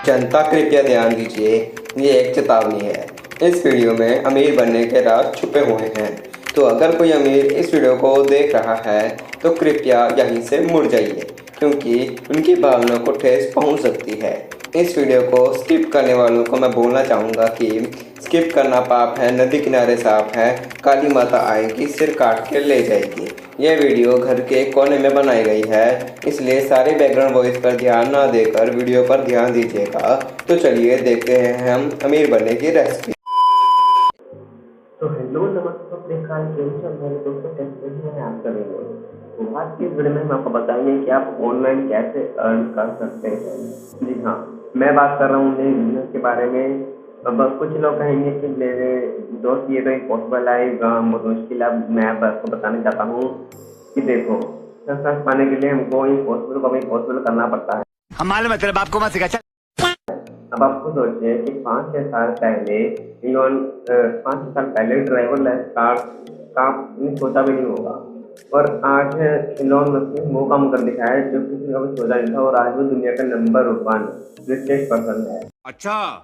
जनता कृपया ध्यान दीजिए, ये एक चेतावनी है। इस वीडियो में अमीर बनने के राज छुपे हुए हैं, तो अगर कोई अमीर इस वीडियो को देख रहा है तो कृपया यहीं से मुड़ जाइए, क्योंकि उनकी भावनाओं को ठेस पहुंच सकती है। इस वीडियो को स्किप करने वालों को मैं बोलना चाहूँगा कि स्किप करना पाप है, नदी किनारे सांप है, काली माता आएगी सिर काट के ले जाएगी। यह वीडियो घर के कोने में बनाई गई है, इसलिए सारे बैकग्राउंड वॉइस पर ध्यान ना देकर वीडियो पर ध्यान दीजिएगा। तो चलिए देखते हैं हम अमीर बनने की रेसिपी। तो हेलो नमस्ते प्रेक्षक, केम छो मेरे दोस्तों, कैसे हैं आप सभी लोग। तो आज की इस वीडियो में हम आपको बताएंगे कि आप ऑनलाइन कैसे अर्न कर सकते हैं। जी हाँ, मैं बात कर रहा हूँ नए बिजनेस के बारे में। अब कुछ लोग कहेंगे कि मेरे दोस्त ये तो इम्पॉसिबल है, बहुत मुश्किल है। मैं आपको बताना चाहता हूँ कि देखो, सक्सेस पाने के लिए हमको इम्पॉसिबल को इम्पॉसिबल करना पड़ता है। हम मालूम है तेरे बाप को मत सिखा। अब आपको सोचिए कि 5-6 साल पहले इवन 5-6 साल पहले ड्राइवरलेस कार का सोचा भी नहीं होगा, और आज इलॉन मस्क ने वो काम कर दिखाया है जो किसी ने कभी सोचा नहीं था, और आज वो दुनिया का नंबर 1 रिचेस्ट पर्सन है। अच्छा,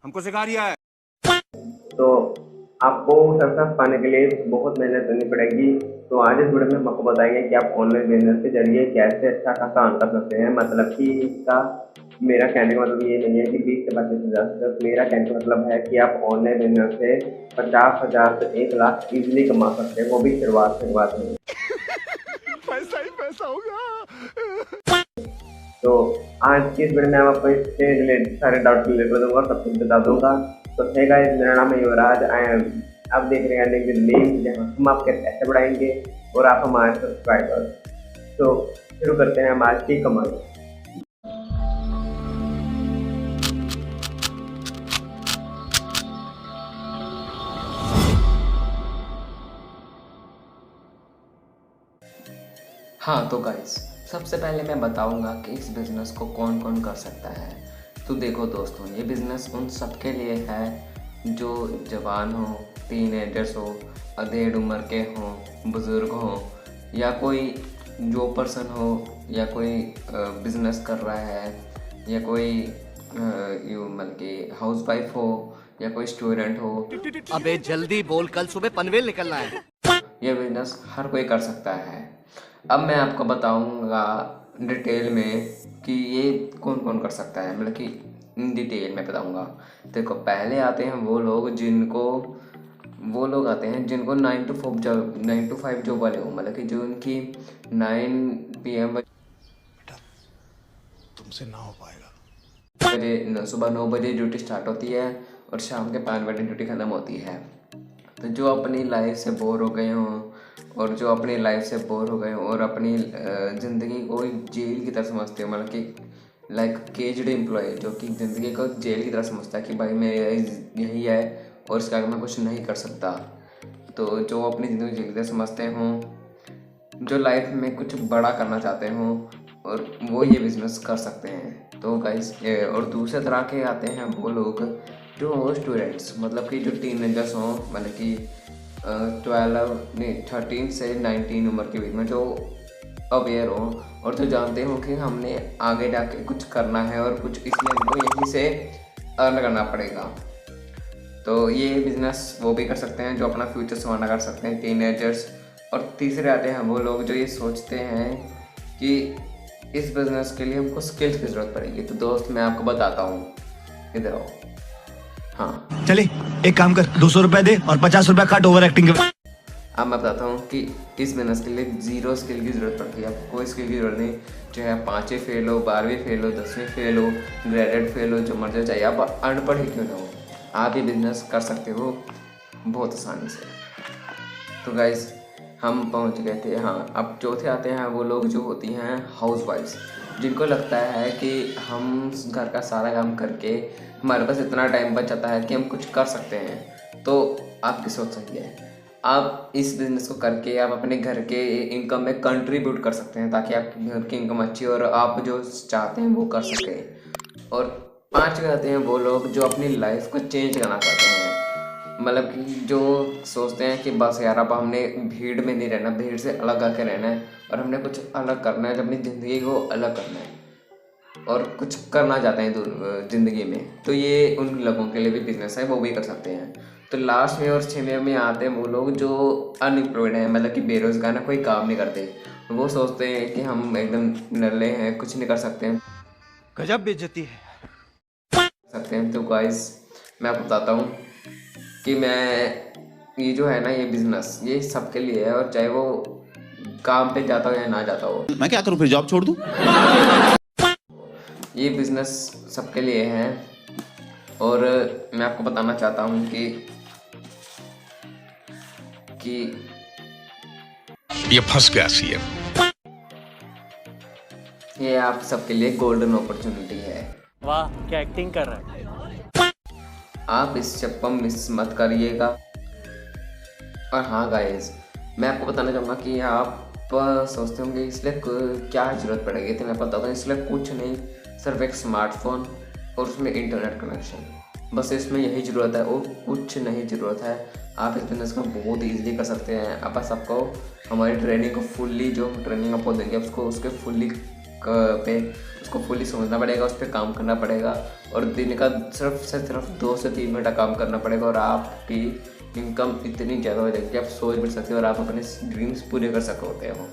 हमको सिखा रिया है। तो आपको सक्सेस पाने के लिए बहुत मेहनत करनी पड़ेगी। तो आज इस वीडियो में हम आपको बताएंगे कि आप ऑनलाइन बिजनेस के जरिए कैसे अच्छा खासा अर्न कर सकते हैं। मतलब कि इसका मेरा कहने का मतलब ये नहीं है कि 20 से 25,000। मेरा कहने का मतलब है कि आप ऑनलाइन बिजनेस से 50,000 से 1 लाख इजीली कमा सकते हैं, वो भी शुरुआत में। पैसा ही पैसा होगा। तो आज की इस वीडियो में आपको इससे रिलेटेड सारे डाउट क्लियर कर दूंगा और सब कुछ बता दूंगा। तो है गाइस, मेरा नाम है युवराज। आप देख रहे हैं लिंक, जहाँ हम आपके पैसे बढ़ाएंगे और आप हमारे सब्सक्राइबर। तो शुरू करते हैं हम आज की कमाई। हाँ तो गाइस, सबसे पहले मैं बताऊंगा कि इस बिज़नेस को कौन कौन कर सकता है। तो देखो दोस्तों, ये बिज़नेस उन सबके लिए है जो जवान हो, टीनेजर्स हो, अधेड़ उम्र के हों, बुज़ुर्ग हों, या कोई जो पर्सन हो, या कोई बिज़नेस कर रहा है, या कोई मतलब कि हाउस वाइफ हो, या कोई स्टूडेंट हो। अबे जल्दी बोल, कल सुबह पनवेल निकलना है। ये बिज़नेस हर कोई कर सकता है। अब मैं आपको बताऊंगा डिटेल में कि ये कौन कौन कर सकता है, मतलब कि डिटेल में बताऊंगा। देखो, पहले आते हैं वो लोग आते हैं जिनको 9 to 5 जॉब वाले हो, मतलब कि जो उनकी 9 PM तुमसे ना हो पाएगा। बजे सुबह 9 बजे ड्यूटी स्टार्ट होती है और शाम के 5 बजे ड्यूटी ख़त्म होती है। तो जो अपनी लाइफ से बोर हो गए हों और अपनी ज़िंदगी को जेल की तरह समझते हो, मतलब कि लाइक केज्ड एम्प्लॉय, जो कि ज़िंदगी को जेल की तरह समझता है कि भाई मेरा यही है और इसके आगे मैं कुछ नहीं कर सकता। तो जो अपनी ज़िंदगी जेल की तरह समझते हों, जो लाइफ में कुछ बड़ा करना चाहते हों, और वो ये बिज़नेस कर सकते हैं। तो गाइस, और दूसरे तरह के आते हैं वो लोग जो स्टूडेंट्स, मतलब कि जो टीनेजर्स हों, मतलब कि 13 से 19 उम्र के बीच में, जो अवेयर हो और जो जानते हो कि हमने आगे जाके कुछ करना है और कुछ इसलिए हमको यहीं से अर्न करना पड़ेगा। तो ये बिज़नेस वो भी कर सकते हैं जो अपना फ्यूचर संवारना कर सकते हैं, टीनेजर्स। और तीसरे आते हैं वो लोग जो ये सोचते हैं कि इस बिज़नेस के लिए हमको स्किल्स की ज़रूरत पड़ेगी। तो दोस्त, मैं आपको बताता हूँ, इधर आओ। हाँ, चले एक काम कर, 200 रुपए दे और 50 रुपए काट ओवर एक्टिंग के। अब मैं बताता हूँ कि इस बिजनेस के लिए 0 स्किल की ज़रूरत पड़ती है। आपको कोई स्किल की ज़रूरत नहीं, चाहे आप 5वीं फेल हो, 12वीं फेल हो, 10वीं फेल हो, ग्रेजुएट फेल हो, जो मर्जी चाहिए, आप अनपढ़ ही क्यों ना हो, आप ये बिज़नेस कर सकते हो बहुत आसानी से। तो गाइस, हम पहुँच गए थे। हाँ, अब चौथे आते हैं वो लोग जो होती हैं हाउस वाइफ्स, जिनको लगता है कि हम घर का सारा काम करके हमारे पास इतना टाइम बच जाता है कि हम कुछ कर सकते हैं। तो आपकी सोच सही है, आप इस बिज़नेस को करके आप अपने घर के इनकम में कंट्रीब्यूट कर सकते हैं, ताकि आपके घर की इनकम अच्छी हो और आप जो चाहते हैं वो कर सकें। और 5 आते हैं वो लोग जो अपनी लाइफ को चेंज करना चाहते हैं, मतलब कि जो सोचते हैं कि बस यार, अब हमने भीड़ में नहीं रहना, भीड़ से अलग आके रहना है और हमने कुछ अलग करना है, अपनी ज़िंदगी को अलग करना है। और कुछ करना चाहते हैं ज़िंदगी में, तो ये उन लोगों के लिए भी बिजनेस है, वो भी कर सकते हैं। तो लास्ट में और 6वें में आते हैं वो लोग जो अनएम्प्लॉयड हैं, मतलब कि बेरोजगार हैं, कोई काम नहीं करते। वो सोचते हैं कि हम एकदम नल्ले हैं, कुछ नहीं कर सकते हैं। गजब बेइज्जती है। तो गाइस मैं आपको बताता हूँ कि ये जो है ना, ये बिजनेस ये सबके लिए है, और चाहे वो काम पे जाता हो या ना जाता हो, मैं क्या करूं फिर, जॉब छोड़ दूं? ये बिजनेस सबके लिए है। और मैं आपको बताना चाहता हूँ कि ये फंस गया सीएम। ये आप सबके लिए गोल्डन अपॉर्चुनिटी है। वाह क्या एक्टिंग कर रहा है। आप इस चप्पम मिस मत करिएगा। और हाँ गाइस, मैं आपको बताना चाहूँगा कि आप सोचते होंगे इसलिए क्या ज़रूरत पड़ेगी, तो मैं बताता हूँ इसलिए कुछ नहीं, सिर्फ एक स्मार्टफोन और उसमें इंटरनेट कनेक्शन, बस इसमें यही ज़रूरत है और कुछ नहीं ज़रूरत है। आप इस बिज़नेस को बहुत ईजिली कर सकते हैं। आप बस आपको हमारी ट्रेनिंग को फुल्ली, जो ट्रेनिंग आपको देंगे उसको फुल्ली समझना पड़ेगा, उस पर काम करना पड़ेगा, और दिन का सिर्फ 2 से 3 घंटा काम करना पड़ेगा, और आपकी इनकम इतनी ज़्यादा हो जाएगी कि आप सोच भी सकते हो और आप अपने ड्रीम्स पूरे कर सकते हो।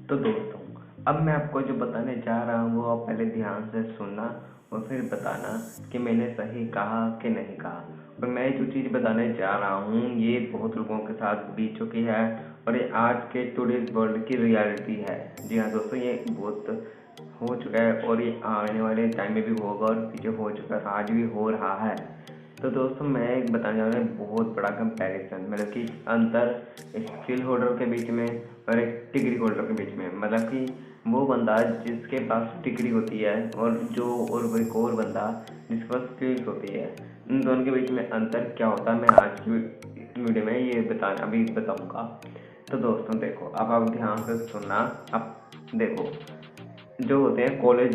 तो दोस्तों, अब मैं आपको जो बताने जा रहा हूँ वो आप पहले ध्यान से सुनना और फिर बताना कि मैंने सही कहा कि नहीं कहा। और मैं जो चीज़ बताने जा रहा हूँ ये बहुत लोगों के साथ बीत चुकी है, और ये आज के टुडेज वर्ल्ड की रियलिटी है। जी हाँ दोस्तों, ये बहुत हो चुका है और ये आने वाले टाइम में भी होगा, और पीछे हो चुका है, आज भी हो रहा है। तो दोस्तों, मैं एक बताने जा रहा हूँ बहुत बड़ा कंपैरिजन, मतलब कि अंतर स्किल होल्डर के बीच में और एक डिग्री होल्डर के बीच में। मतलब कि वो बंदा जिसके पास डिग्री होती है और एक और बंदा जिसके पास स्किल्स होती है, इन दोनों के बीच में अंतर क्या होता है, मैं आज की वीडियो में ये अभी बताऊँगा। तो दोस्तों देखो, अब आप ध्यान से सुनना। अब देखो, जो होते हैं कॉलेज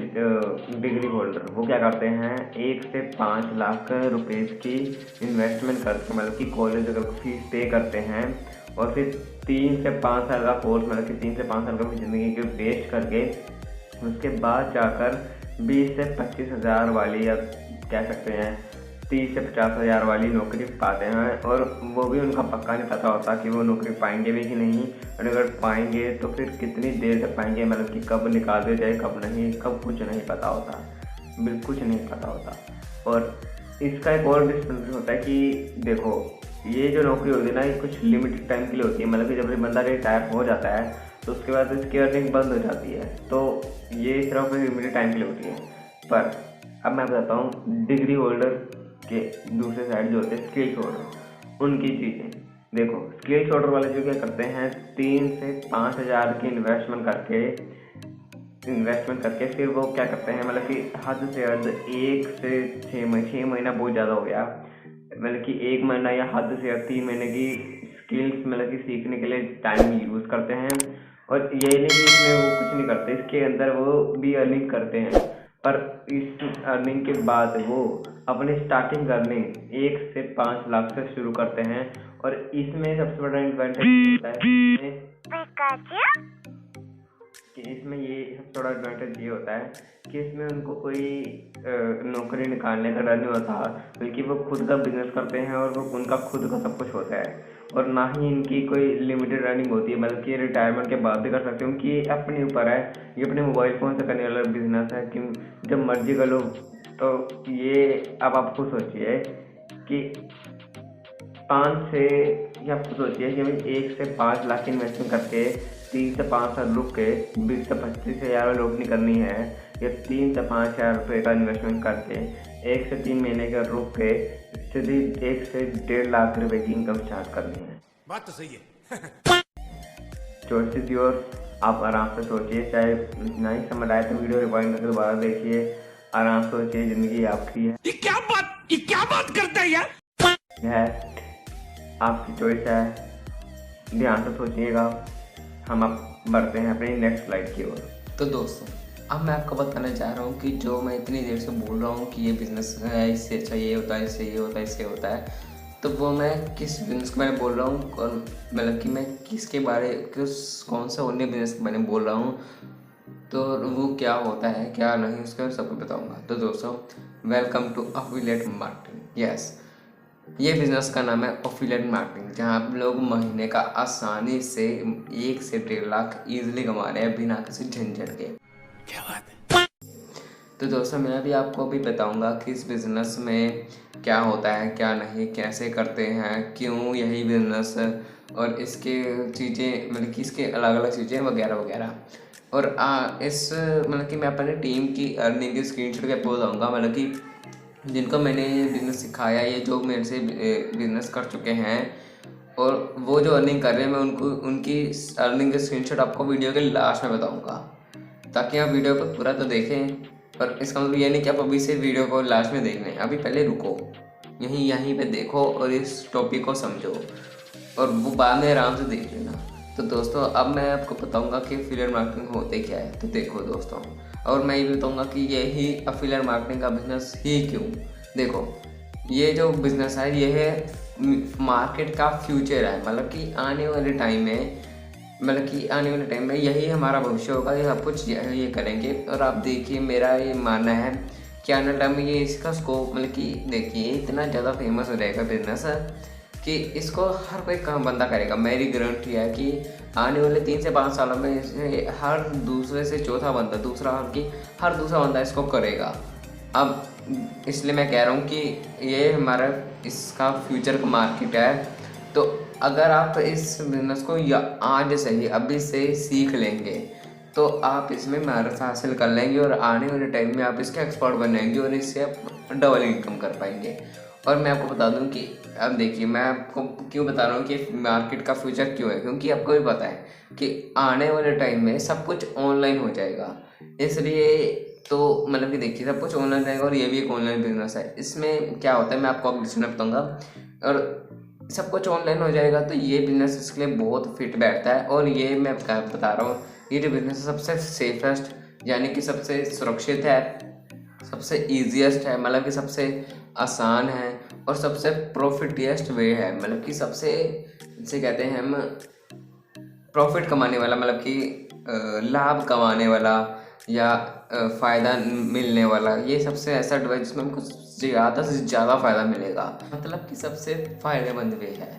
डिग्री होल्डर, वो क्या करते हैं, 1 से 5 लाख रुपए की इन्वेस्टमेंट करके, मतलब कि कॉलेज अगर फीस पे करते हैं, और फिर 3 से 5 साल का कोर्स, मतलब कि 3 से 5 साल का ज़िंदगी के वेस्ट करके उसके बाद जाकर 20 से 25 हज़ार वाली, या कह सकते हैं 30 से 50 हज़ार वाली नौकरी पाते हैं। और वो भी उनका पक्का नहीं पता होता कि वो नौकरी पाएंगे भी कि नहीं, और अगर पाएंगे तो फिर कितनी देर तक पाएंगे, मतलब कि कब निकाल दिया जाए, कब नहीं, कब कुछ नहीं पता होता, बिल्कुल कुछ नहीं पता होता। और इसका एक और डिस्पेंस होता है कि देखो, ये जो नौकरी होती है ना, ये कुछ लिमिटेड टाइम के लिए होती है। मतलब कि जब ये बंदा रिटायर हो जाता है तो उसके बाद इसकी अर्निंग बंद हो जाती है, तो ये सिर्फ लिमिटेड टाइम के लिए होती है। पर अब मैं बताता हूँ डिग्री होल्डर के दूसरे साइड जो होते हैं स्किल्स होल्डर, उनकी चीज़ें देखो। स्किल्स होल्डर वाले जो क्या करते हैं, 3 से 5 हज़ार की इन्वेस्टमेंट करके फिर वो क्या करते हैं, मतलब कि हद से हद 1 से 6 महीना बहुत ज़्यादा हो गया, मतलब कि 1 महीना या हद से हद 3 महीने की स्किल्स, मतलब कि सीखने के लिए टाइम यूज़ करते हैं। और ये नहीं कि इसमें वो कुछ नहीं करते, इसके अंदर वो भी अर्निंग करते हैं, पर इस अर्निंग के बाद वो अपनी स्टार्टिंग अर्निंग 1 से 5 लाख से शुरू करते हैं। और इसमें सबसे बड़ा एडवांटेज होता है इसमें ये सबसे बड़ा एडवांटेज ये होता है कि इसमें उनको कोई नौकरी निकालने का डर नहीं होता, बल्कि वो खुद का बिजनेस करते हैं और वो उनका खुद का सब कुछ होता है। और ना ही इनकी कोई लिमिटेड अर्निंग होती है, बल्कि रिटायरमेंट के बाद भी कर सकते हो, उनकी अपने ऊपर है। ये अपने मोबाइल फ़ोन से करने वाला बिजनेस है कि जब मर्जी कर लो। तो ये अब आप खुद सोचिए कि 5 से, या आप खुद सोचिए कि हमें 1 से 5 लाख इन्वेस्टमेंट करके 3 से 5 साल रुक के 20 से 25 हज़ार नौकरी करनी है, या 3 से 5 हज़ार रुपये का इन्वेस्टमेंट करके 1 से 3 महीने का रुक के सीधी 1 से 1.5 लाख रुपए की इनकम स्टार्ट करनी है। बात तो सही है। Choice is your. आप आराम से सोचिए, चाहे नहीं समझ आए तो वीडियो रिवाइंड करके दोबारा देखिए, आराम से सोचिए, जिंदगी आपकी है। ये क्या बात करता है यार? आपकी चॉइस है, ध्यान से सोचिएगा। हम अब बढ़ते हैं अपनी नेक्स्ट स्लाइड की ओर। तो दोस्तों, अब मैं आपको बताने जा रहा हूँ कि जो मैं इतनी देर से बोल रहा हूँ कि ये बिज़नेस है, इससे अच्छा ये होता है, इससे ये होता है, इससे होता है, तो वो मैं किस बिजनेस के बारे में बोल रहा हूँ और मतलब कि मैं किसके बारे कौन सा अन्य बिजनेस के बारे में बोल रहा हूँ, तो वो क्या होता है क्या नहीं उसके बारे में सबको बताऊँगा। तो दोस्तों welcome to affiliate marketing. Yes, ये बिज़नेस का नाम है एफिलिएट मार्केटिंग, जहाँ आप लोग महीने का आसानी से 1 से 1.5 लाख ईजिली कमा रहे हैं बिना किसी झंझट के। क्या बात है। तो दोस्तों मैं भी आपको भी बताऊंगा कि इस बिज़नेस में क्या होता है क्या नहीं, कैसे करते हैं, क्यों यही बिज़नेस और इसके चीज़ें मतलब कि इसके अलग अलग चीज़ें वगैरह वगैरह। और इस मतलब कि मैं अपने टीम की अर्निंग की स्क्रीनशॉट के आपको बताऊँगा, मतलब कि जिनको मैंने ये बिज़नेस सिखाया, ये जो मेरे से बिज़नेस कर चुके हैं और वो जो अर्निंग कर रहे हैं, मैं उनको उनकी अर्निंग की स्क्रीनशॉट आपको वीडियो के लास्ट में बताऊँगा, ताकि आप वीडियो को पूरा तो देखें। और इसका मतलब ये नहीं कि आप अभी से वीडियो को लास्ट में देख लें, अभी पहले रुको, यहीं पे देखो और इस टॉपिक को समझो और वो बाद में आराम से देख लेना। तो दोस्तों अब मैं आपको बताऊंगा कि एफिलिएट मार्केटिंग होते क्या है। तो देखो दोस्तों, और मैं ये भी बताऊंगा कि यही एफिलिएट मार्केटिंग का बिजनेस ही क्यों। देखो ये जो बिज़नेस है ये है मार्केट का फ्यूचर है, मतलब कि आने वाले टाइम में यही हमारा भविष्य होगा, ये सब कुछ ये करेंगे। और आप देखिए मेरा ये मानना है कि आने वाले टाइम में ये इसका स्कोप मतलब कि देखिए इतना ज़्यादा फेमस हो जाएगा बिजनेस कि इसको हर कोई काम बंदा करेगा। मेरी गारंटी है कि आने वाले 3 से 5 सालों में हर दूसरे से चौथा बंदा हर दूसरा बंदा इसको करेगा। अब इसलिए मैं कह रहा हूँ कि ये हमारा इसका फ्यूचर का मार्केट है। तो अगर आप इस बिज़नेस को या आज से ही अभी से सीख लेंगे तो आप इसमें महारत हासिल कर लेंगे और आने वाले टाइम में आप इसके एक्सपर्ट बनेंगे और इससे आप डबल इनकम कर पाएंगे। और मैं आपको बता दूं कि अब देखिए मैं आपको क्यों बता रहा हूँ कि मार्केट का फ्यूचर क्यों है, क्योंकि आपको भी पता है कि आने वाले टाइम में सब कुछ ऑनलाइन हो जाएगा। इसलिए तो मतलब कि देखिए सब कुछ ऑनलाइन रहेगा और ये भी एक ऑनलाइन बिजनेस है। इसमें क्या होता है मैं आपको अगले समय बताऊँगा। और सब कुछ ऑनलाइन हो जाएगा तो ये बिज़नेस इसके लिए बहुत फिट बैठता है। और ये मैं बता रहा हूँ ये जो बिज़नेस है सबसे सेफेस्ट यानी कि सबसे सुरक्षित है, सबसे ईजीएस्ट है, मतलब कि सबसे आसान है और सबसे प्रॉफिटिएस्ट वे है, मतलब कि सबसे इसे कहते हैं हम प्रॉफिट कमाने वाला, मतलब कि लाभ कमाने वाला या फ़ायदा मिलने वाला। ये सबसे ऐसा डिवाइस जिसमें हमको ज़्यादा से ज़्यादा फ़ायदा मिलेगा, मतलब कि सबसे फ़ायदेमंद वे है।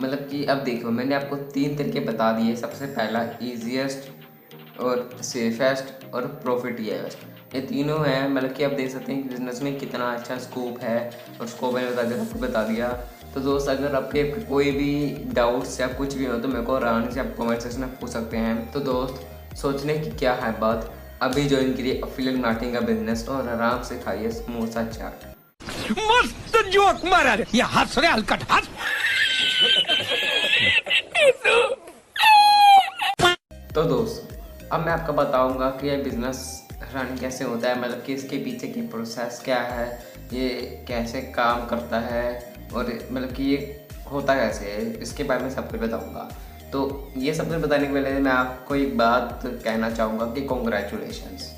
मतलब कि अब देखो मैंने आपको 3 तरीके बता दिए। सबसे पहला ईजीएस्ट और सेफेस्ट और प्रॉफिटिएस्ट, ये तीनों हैं। मतलब कि आप देख सकते हैं कि बिज़नेस में कितना अच्छा स्कोप है और स्कोप मैंने बता दिया। तो दोस्त अगर आपके कोई भी डाउट्स या कुछ भी हो तो मेरे को आराम से आप कमेंट सेक्शन में पूछ सकते हैं। तो दोस्त सोचने की क्या है बात, अभी ज्वाइन करिए एफिलिएट मार्केटिंग का बिजनेस और आराम से खाइए समोसा चाट। मस्त जोक मारा रे, ये हंस रे हलकट हंस। तो दोस्त अब मैं आपको बताऊंगा कि ये बिज़नेस रन कैसे होता है, मतलब कि इसके पीछे की प्रोसेस क्या है, ये कैसे काम करता है और मतलब कि ये होता कैसे है, इसके बारे में सब कुछ बताऊंगा। तो ये सब कुछ बताने के पहले मैं आपको एक बात कहना चाहूँगा कि कॉन्ग्रेचुलेशंस,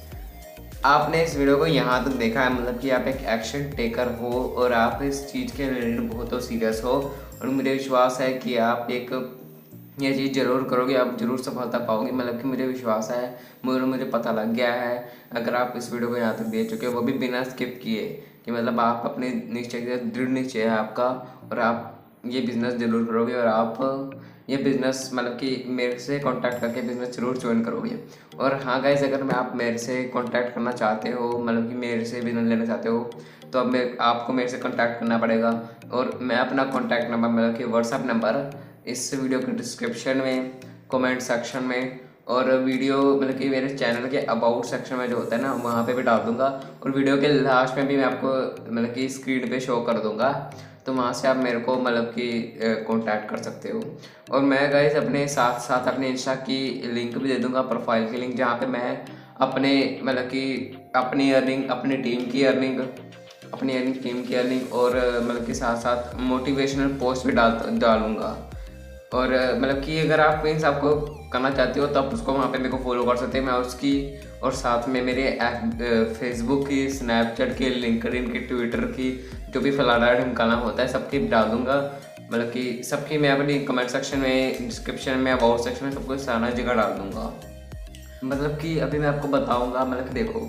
आपने इस वीडियो को यहाँ तक देखा है, मतलब कि आप एक एक्शन टेकर हो और आप इस चीज़ के रिलेटेड बहुत सीरियस हो। और मुझे विश्वास है कि आप ये चीज़ ज़रूर करोगे, आप ज़रूर सफलता पाओगे, मतलब कि मुझे विश्वास है, मुझे पता लग गया है। अगर आप इस वीडियो को यहाँ तक देख चुके हो वो भी बिना स्किप किए कि मतलब आप अपने निश्चय के दृढ़ निश्चय है आपका और आप ये बिज़नेस ज़रूर करोगे और आप ये बिज़नेस मतलब कि मेरे से कांटेक्ट करके बिज़नेस ज़रूर ज्वाइन करोगे। और हाँ गाइस, अगर मैं आप मेरे से कांटेक्ट करना चाहते हो, मतलब कि मेरे से बिज़नेस लेना चाहते हो तो अब आपको मेरे से कांटेक्ट करना पड़ेगा। और मैं अपना कांटेक्ट नंबर मतलब कि व्हाट्सएप नंबर इस वीडियो के डिस्क्रिप्शन में, कमेंट सेक्शन में और वीडियो मतलब कि मेरे चैनल के अबाउट सेक्शन में जो होता है ना वहाँ पे भी डाल दूँगा। और वीडियो के लास्ट में भी मैं आपको मतलब कि स्क्रीन पे शो कर दूँगा, तो वहाँ से आप मेरे को मतलब कि कांटेक्ट कर सकते हो। और मैं गाइस अपने साथ साथ अपने इंस्टा की लिंक भी दे दूँगा, प्रोफाइल की लिंक, जहाँ पे मैं अपने मतलब कि अपनी अर्निंग, अपनी टीम की अर्निंग और मतलब कि साथ साथ मोटिवेशनल पोस्ट भी डालूँगा। और मतलब कि अगर आप इन सबको करना चाहते हो तो आप उसको वहाँ पे मेरे को फॉलो कर सकते हैं, मैं उसकी और साथ में मेरे फेसबुक की, स्नैपचैट की, लिंक्डइन की, ट्विटर की जो भी फ्लाना ढिमकाना होता है सबकी डाल दूंगा, मतलब कि सबकी मैं अपनी कमेंट सेक्शन में, डिस्क्रिप्शन में, अबाउट सेक्शन में, सब कुछ सारा जगह डाल दूंगा। मतलब कि अभी मैं आपको बताऊंगा, मतलब कि देखो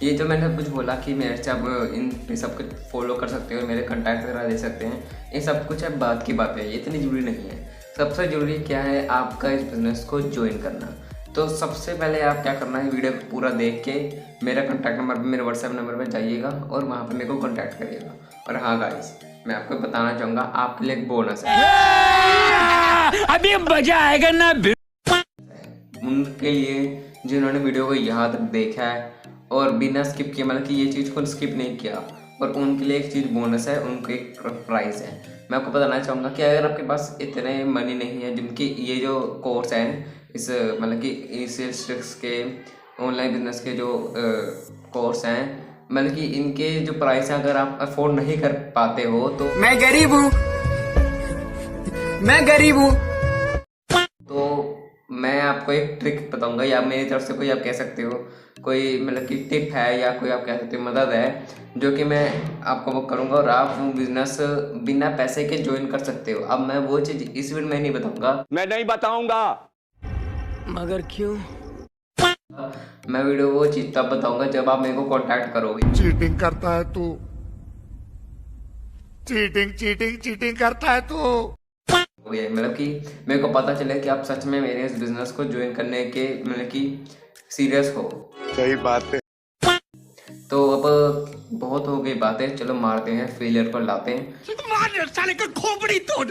ये जो मैंने कुछ बोला कि मेरे से आप इन सब कुछ फॉलो कर सकते हो, मेरे कॉन्टैक्ट वगैरह दे सकते हैं, ये सब कुछ है बात की बात है, ये इतनी ज़रूरी नहीं है। सबसे ज़रूरी क्या है, आपका इस बिज़नेस को ज्वाइन करना। तो सबसे पहले आप क्या करना है, वीडियो को पूरा देख के मेरा कॉन्टैक्ट नंबर, मेरे व्हाट्सएप नंबर पर जाइएगा और वहाँ पर मेरे को कॉन्टैक्ट करिएगा। और हाँ गाइस, मैं आपको बताना चाहूँगा आपके लिए एक बोनस है, अभी मजा आएगा ना। उनके लिए जिन्होंने वीडियो को यहाँ तक देखा है और बिना स्किप किए, मतलब कि ये चीज़ को स्किप नहीं किया, और उनके लिए एक चीज़ बोनस है, उनको एक प्राइज़ है। मैं आपको बताना चाहूँगा कि अगर आपके पास इतने मनी नहीं है, जिनकी ये जो कोर्स हैं, इस मतलब कि सेल्स के ऑनलाइन बिजनेस के जो कोर्स हैं, मतलब कि इनके जो प्राइस हैं, अगर आप अफोर्ड नहीं कर पाते हो तो मैं गरीब हूँ, मैं गरीब हूँ। तो मैं आपको एक ट्रिक बताऊंगा, या मेरी तरफ से कोई आप कह सकते हो कोई मतलब कि टिप है, या कोई आप कह सकते हो मदद है, जो कि मैं आपको वो करूंगा और आप वो बिजनेस बिना पैसे के ज्वाइन कर सकते हो। अब मैं वो चीज़ इस वीडियो में नहीं बताऊंगा, मैं नहीं बताऊंगा। मगर क्यों? मैं वीडियो वो चीज़ तब बताऊंगा जब आप मेरे को कांटेक्ट करोगे। चीटिंग करता है तू, चीटिंग करता है तू। मतलब कि मेरे को पता चले कि आप सच में मेरे इस बिजनेस को ज्वाइन करने के मतलब कि सीरियस हो। सही बात है। तो अब बहुत हो गई बातें, चलो मारते हैं, फेलियर पर लाते हैं। मार साले का खोपड़ी तोड़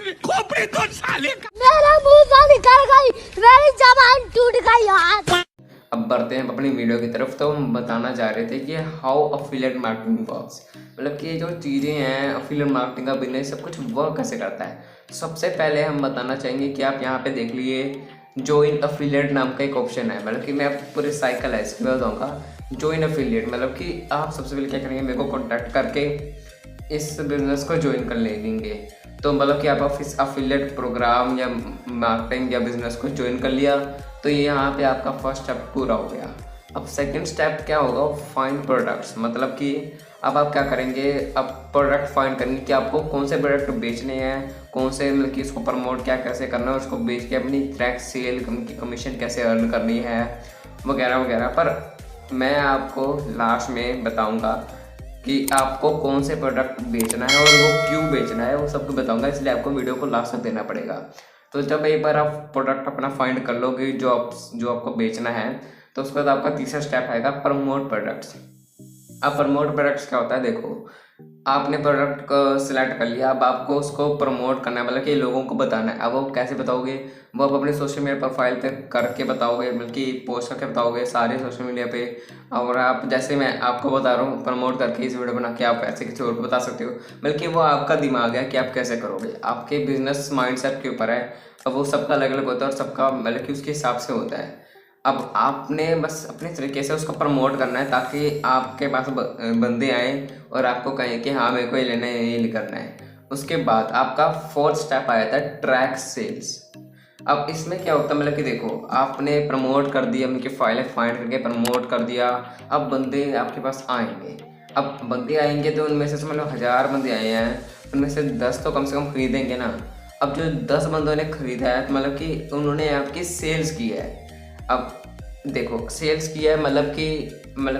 साले का। मेरा मुंह से निकल गई, मेरी जबान टूट गई यार। अब बढ़ते हैं अपनी वीडियो की तरफ। तो हम बताना चाह रहे थे कि हाउ अफिलिएट मार्केटिंग वर्क्स, मतलब कि ये जो चीज़ें हैं, अफिलिएट मार्केटिंग का बिजनेस सब कुछ वर्क कैसे करता है। सबसे पहले हम बताना चाहेंगे कि आप यहाँ पे देख लीजिए, जॉइन अफिलिएट नाम का एक ऑप्शन है, मतलब कि मैं आपको पूरी साइकिल है इसके बताऊँगा। जॉइन अफिलिएट मतलब कि आप सबसे पहले क्या करेंगे, मेरे को कॉन्टैक्ट करके इस बिजनेस को ज्वाइन कर लेंगे। तो मतलब कि आप अफिलिएट प्रोग्राम या मार्केटिंग या बिजनेस को ज्वाइन कर लिया, तो ये यहाँ पे आपका फर्स्ट स्टेप पूरा हो गया। अब सेकंड स्टेप क्या होगा, फाइंड प्रोडक्ट्स, मतलब कि अब आप क्या करेंगे, अब प्रोडक्ट फाइंड करेंगे कि आपको कौन से प्रोडक्ट बेचने हैं, कौन से मतलब कि इसको प्रमोट क्या कैसे करना है, उसको बेच के अपनी डायरेक्ट सेल की कमीशन कैसे अर्न करनी है, वगैरह वगैरह। पर मैं आपको लास्ट में बताऊँगा कि आपको कौन से प्रोडक्ट बेचना है और वो क्यों बेचना है, वो सबको बताऊंगा, इसलिए आपको वीडियो को लास्ट तक देना पड़ेगा। तो जब एक बार आप प्रोडक्ट अपना फाइंड कर लोगे जो आपको बेचना है, तो उसके बाद आपका तीसरा स्टेप आएगा प्रमोट प्रोडक्ट्स। अब प्रमोट प्रोडक्ट्स क्या होता है, देखो आपने प्रोडक्ट को सिलेक्ट कर लिया, अब आपको उसको प्रमोट करना है, मतलब कि लोगों को बताना है। अब वो कैसे बताओगे, वो आप अपने सोशल मीडिया प्रोफाइल पे करके बताओगे, बल्कि पोस्ट करके बताओगे सारे सोशल मीडिया पे। और आप जैसे मैं आपको बता रहा हूँ प्रमोट करके इस वीडियो बना के आप ऐसे किसी और को बता सकते हो, बल्कि वो आपका दिमाग है कि आप कैसे करोगे, आपके बिजनेस माइंडसेट के ऊपर है। अब वो सबका अलग अलग होता है और सबका मतलब कि उसके हिसाब से होता है। अब आपने बस अपने तरीके से उसको प्रमोट करना है ताकि आपके पास बंदे आए और आपको कहें कि हाँ मेरे को ये लेना है, ये करना है। उसके बाद आपका फोर्थ स्टेप आया था ट्रैक सेल्स। अब इसमें क्या होता है, मतलब कि देखो आपने प्रमोट कर दिया, उनकी फाइलें फाइंड करके प्रमोट कर दिया, अब बंदे आपके पास आएंगे। अब बंदे आएंगे तो उनमें से मतलब 1000 बंदे आए हैं, उनमें से 10 तो कम से कम खरीदेंगे ना। अब जो 10 बंदों ने खरीदा है तो मतलब कि उन्होंने आपकी सेल्स की है। अब देखो सेल्स किया है मतलब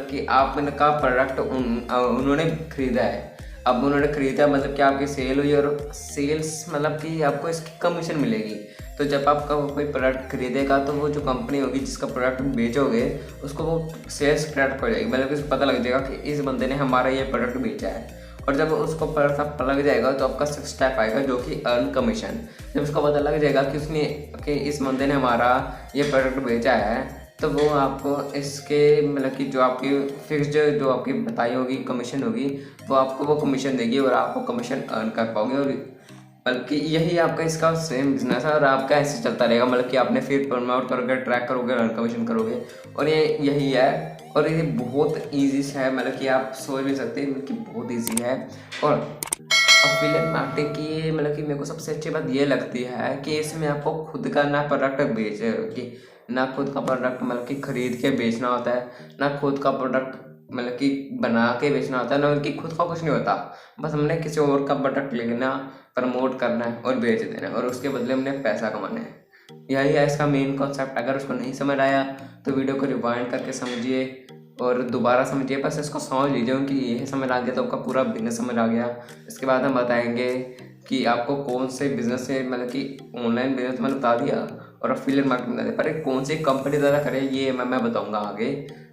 कि आपका प्रोडक्ट उन्होंने खरीदा है। अब उन्होंने खरीदा मतलब कि आपकी सेल हुई, और सेल्स मतलब कि आपको इसकी कमीशन मिलेगी। तो जब आपका कोई प्रोडक्ट खरीदेगा तो वो जो कंपनी होगी जिसका प्रोडक्ट बेचोगे उसको वो सेल्स क्रेडिट हो जाएगी, मतलब कि उसको पता लग जाएगा कि इस बंदे ने हमारा ये प्रोडक्ट बेचा है। और जब उसको पता लग जाएगा तो आपका स्टेप आएगा जो कि अर्न कमीशन। जब उसको पता लग जाएगा कि इस बंदे ने हमारा ये प्रोडक्ट बेचा है, तो वो आपको इसके मतलब कि जो आपकी फिक्स्ड जो आपकी बताई होगी कमीशन होगी, वो आपको वो कमीशन देगी और आपको कमीशन अर्न कर पाओगे। और बल्कि यही आपका इसका सेम बिजनेस है और आपका ऐसे चलता रहेगा, मतलब कि आपने फिर प्रमोट करोगे, ट्रैक करोगे, अर्न कमीशन करोगे। और ये यही है, और ये बहुत ईजी है, मतलब कि आप सोच भी सकते हैं कि बहुत ईजी है। और अफिलिएट मार्केटिंग की मतलब कि मेरे को सबसे अच्छी बात ये लगती है कि इसमें आपको खुद का ना प्रोडक्ट खुद का प्रोडक्ट मतलब कि खरीद के बेचना होता है, ना खुद का प्रोडक्ट मतलब कि बना के बेचना होता है ना, उनकी खुद का कुछ नहीं होता। बस हमने किसी और का प्रोडक्ट लेना, प्रमोट करना है और बेच देना है और उसके बदले हमने पैसा कमाना है। यही है इसका मेन कॉन्सेप्ट। अगर उसको नहीं समझ आया तो वीडियो को रिवाइंड करके समझिए और दोबारा समझिए। बस इसको समझ लीजिए कि ये समझ आ गया तो आपका पूरा बिजनेस समझ आ गया। इसके बाद हम बताएंगे कि आपको कौन से बिजनेस से, मतलब कि ऑनलाइन बिजनेस मैंने बता दिया और एफिलिएट मार्केटिंग बता दिया, पर कौन सी कंपनी ज़्यादा करे ये मैं बताऊंगा आगे।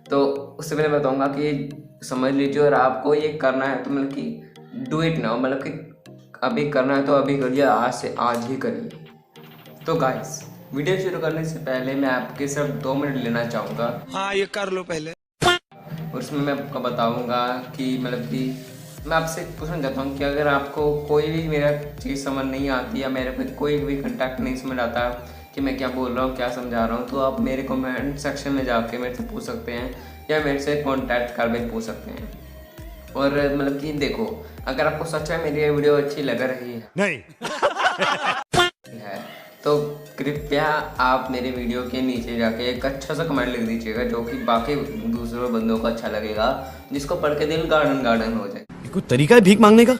तो उससे पहले बताऊंगा कि समझ लीजिए और आपको ये करना है तो मतलब कि डू इट नाउ, मतलब कि अभी करना है तो अभी करिए, आज से आज ही करिए। तो गाइस, वीडियो शुरू करने से पहले मैं आपके सिर्फ 2 मिनट लेना चाहूँगा। हाँ ये कर लो पहले। उसमें मैं आपको बताऊंगा कि मतलब कि मैं आपसे पूछना चाहता हूँ कि अगर आपको कोई भी मेरा चीज़ समझ नहीं आती या मेरे पे कोई भी कंटेक्ट नहीं समझ आता कि मैं क्या बोल रहा हूँ, क्या समझा रहा हूँ, तो आप मेरे कमेंट सेक्शन में जाके मेरे से पूछ सकते हैं या मेरे से कॉन्टैक्ट कर भी पूछ सकते हैं। और मतलब कि देखो, अगर आपको सच में मेरी ये वीडियो अच्छी लग रही है नहीं तो कृपया आप मेरे वीडियो के नीचे जाके एक अच्छा सा कमेंट लिख दीजिएगा जो कि बाकी दूसरों बंदों को अच्छा लगेगा, जिसको पढ़ के दिल गार्डन गार्डन हो जाए। कोई तरीका है भीख मांगने का?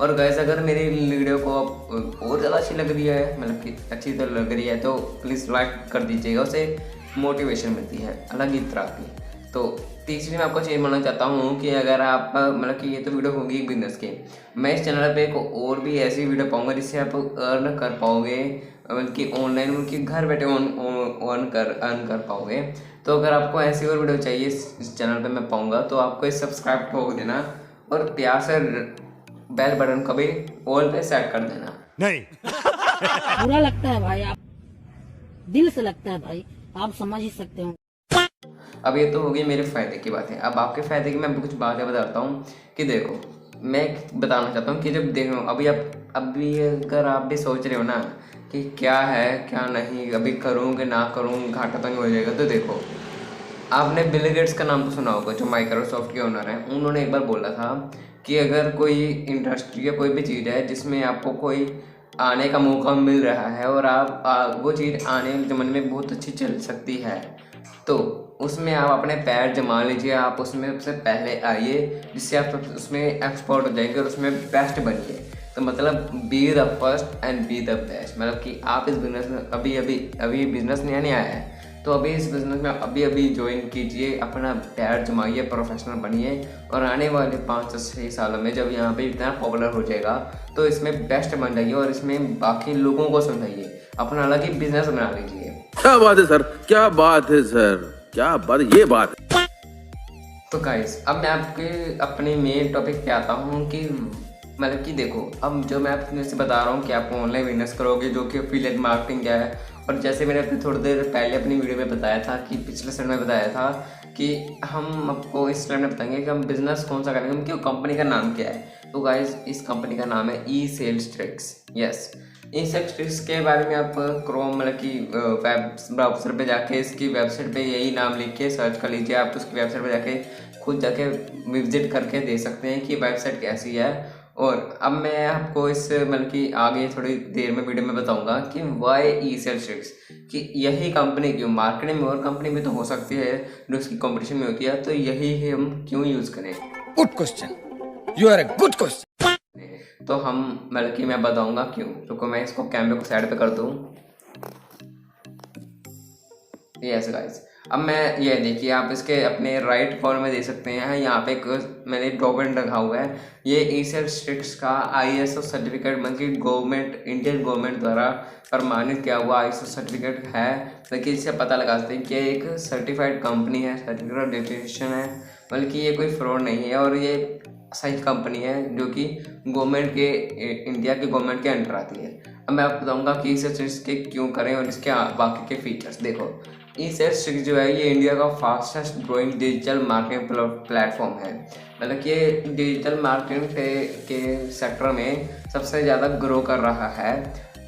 और गैस, अगर मेरी वीडियो को और ज़्यादा अच्छी लग रही है, मतलब कि अच्छी तो लग रही है, तो प्लीज़ लाइक कर दीजिएगा, उससे मोटिवेशन मिलती है अलग ही तरह की। तो तीसरी मैं आपको चीज़ बोलना चाहता हूँ कि अगर आप, मतलब कि ये तो वीडियो होगी बिजनेस की, मैं इस चैनल पे एक और भी ऐसी वीडियो पाऊँगा जिससे आप अर्न कर पाओगे, मतलब कि ऑनलाइन, मतलब कि घर बैठे अर्न कर पाओगे। तो अगर आपको ऐसी और वीडियो चाहिए इस चैनल पे मैं पाऊँगा तो आपको इस सब्सक्राइब ठोक देना और प्यार से बेल बटन को भी ऑल पे सेट कर देना। नहीं बुरा लगता है भाई, आप दिल से लगता है भाई, आप समझ ही सकते हो। अब ये तो होगी मेरे फ़ायदे की बातें। अब आपके फ़ायदे की मैं कुछ बातें बताता हूँ कि देखो, मैं बताना चाहता हूँ कि जब देखो अभी अगर आप भी सोच रहे हो ना कि क्या है क्या नहीं, अभी करूँ कि ना करूँ, घाटा तो नहीं हो जाएगा, तो देखो, आपने बिल गेट्स का नाम तो सुना होगा, जो माइक्रोसॉफ्ट के ओनर हैं। उन्होंने एक बार बोला था कि अगर कोई इंडस्ट्री या कोई भी चीज़ है जिसमें आपको कोई आने का मौका मिल रहा है और आप वो चीज़ आने वाले ज़माने में बहुत अच्छी चल सकती है, तो उसमें आप अपने पैर जमा लीजिए, आप उसमें सबसे पहले आइए, जिससे आप उसमें एक्सपर्ट हो जाएंगे और उसमें बेस्ट बनिए। तो मतलब be the first and be the best, मतलब कि आप इस बिज़नेस में अभी बिज़नेस नहीं आया है तो अभी इस बिज़नेस में अभी ज्वाइन कीजिए, अपना पैर जमाइए, प्रोफेशनल बनिए और आने वाले 5 से 6 सालों में जब यहाँ पे इतना पॉपुलर हो जाएगा तो इसमें बेस्ट बन जाइए और इसमें बाकी लोगों को समझाइए, अपना अलग ही बिजनेस बना लीजिए। क्या बात है सर, क्या बात है सर, क्या बात, ये बात। तो गाइस, अब मैं आपके अपने मेन टॉपिक पे आता हूँ कि मतलब कि देखो, अब जो मैं आपको से बता रहा हूँ कि आप ऑनलाइन बिजनेस करोगे, जो कि एफिलिएट मार्केटिंग है। और जैसे मैंने अपनी थोड़ी देर पहले अपनी वीडियो में बताया था कि पिछले स्लाइड में बताया था कि हम आपको इस स्लाइड में बताएंगे कि हम बिज़नेस कौन सा करेंगे, उनकी कंपनी का नाम क्या है। तो गाइस, इस कंपनी का नाम है ई सेल्स ट्रिक्स। यस, ई सेल्स ट्रिक्स के बारे में आप क्रोम, मतलब कि वेब ब्राउज़र पे जाके इसकी वेबसाइट पे यही नाम लिख के सर्च कर लीजिए। आप उसकी वेबसाइट पे जाके खुद जाके विजिट करके देख सकते हैं कि वेबसाइट कैसी है। और अब मैं आपको इस, मतलब कि आगे थोड़ी देर में वीडियो में बताऊंगा कि वाई ई सेल्स ट्रिक्स, कि यही कंपनी क्यों, मार्केटिंग में और कंपनी में तो हो सकती है जो उसकी कंपटीशन में होती है, तो यही हम क्यों यूज़ करें। Good question, you are a good question. तो हम, मतलब कि मैं बताऊंगा क्यों। तो मैं इसको कैमरे को साइड पे कर दूँ। यस गाइस, अब मैं ये देखिए, आप इसके अपने राइट कॉर्नर में देख सकते हैं, यहाँ पे एक मैंने डॉक्यूमेंट रखा हुआ है। ये ई सेल्स ट्रिक्स का ISO सर्टिफिकेट, मतलब कि गवर्नमेंट, इंडियन गवर्नमेंट द्वारा प्रमाणित किया हुआ ISO सर्टिफिकेट है। लेकिन इससे पता लगा सकते हैं कि एक सर्टिफाइड कंपनी है, सर्टिफिकेट रजिस्ट्रेशन है, बल्कि ये कोई फ्रॉड नहीं है और ये सही कंपनी है जो कि गवर्नमेंट के, इंडिया के गवर्नमेंट के अंडर आती है। अब मैं आपको बताऊँगा कि ई सेल्स ट्रिक्स के क्यों करें और इसके बाकी के फीचर्स। देखो, ई सेल्स ट्रिक्स जो है ये इंडिया का fastest growing digital marketing platform है। मतलब कि ये डिजिटल मार्केटिंग के सेक्टर में सबसे ज़्यादा ग्रो कर रहा है।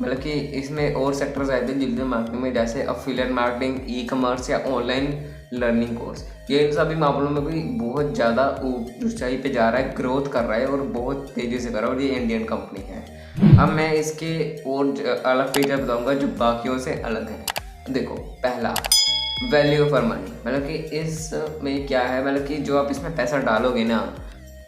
मतलब कि इसमें और सेक्टर्स आए थे डिजिटल मार्केटिंग में, जैसे एफिलिएट मार्केटिंग, ई कॉमर्स या ऑनलाइन लर्निंग कोर्स। ये इन सभी मामलों में भी बहुत ज़्यादा ऊंचाई पे जा रहा है, ग्रोथ कर रहा है और बहुत तेज़ी से कर रहा है, और ये इंडियन कंपनी है। अब मैं इसके और अलग फीचर बताऊँगा जो बाकियों से अलग है। देखो, पहला, वैल्यू फॉर मनी, मतलब कि इसमें क्या है, मतलब कि जो आप इसमें पैसा डालोगे ना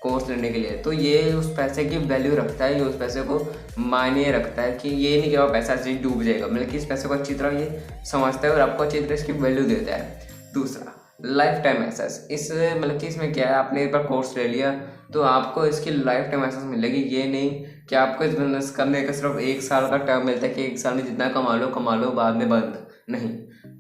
कोर्स लेने के लिए, तो ये उस पैसे की वैल्यू रखता है, ये उस पैसे को मायने रखता है कि ये नहीं कि वो पैसा ऐसे डूब जाएगा, मतलब कि इस पैसे को अच्छी तरह ये समझता है और आपको अच्छी तरह इसकी वैल्यू देता है। दूसरा, लाइफ टाइम एसेस। इस मतलब कि इसमें क्या है, आपने एक बार कोर्स ले लिया तो आपको इसकी लाइफ टाइम एसेस मिलेगी। ये नहीं कि आपको इस बिजनेस करने का सिर्फ 1 साल का टर्म मिलता है कि 1 साल में जितना कमा लो बाद में बंद, नहीं,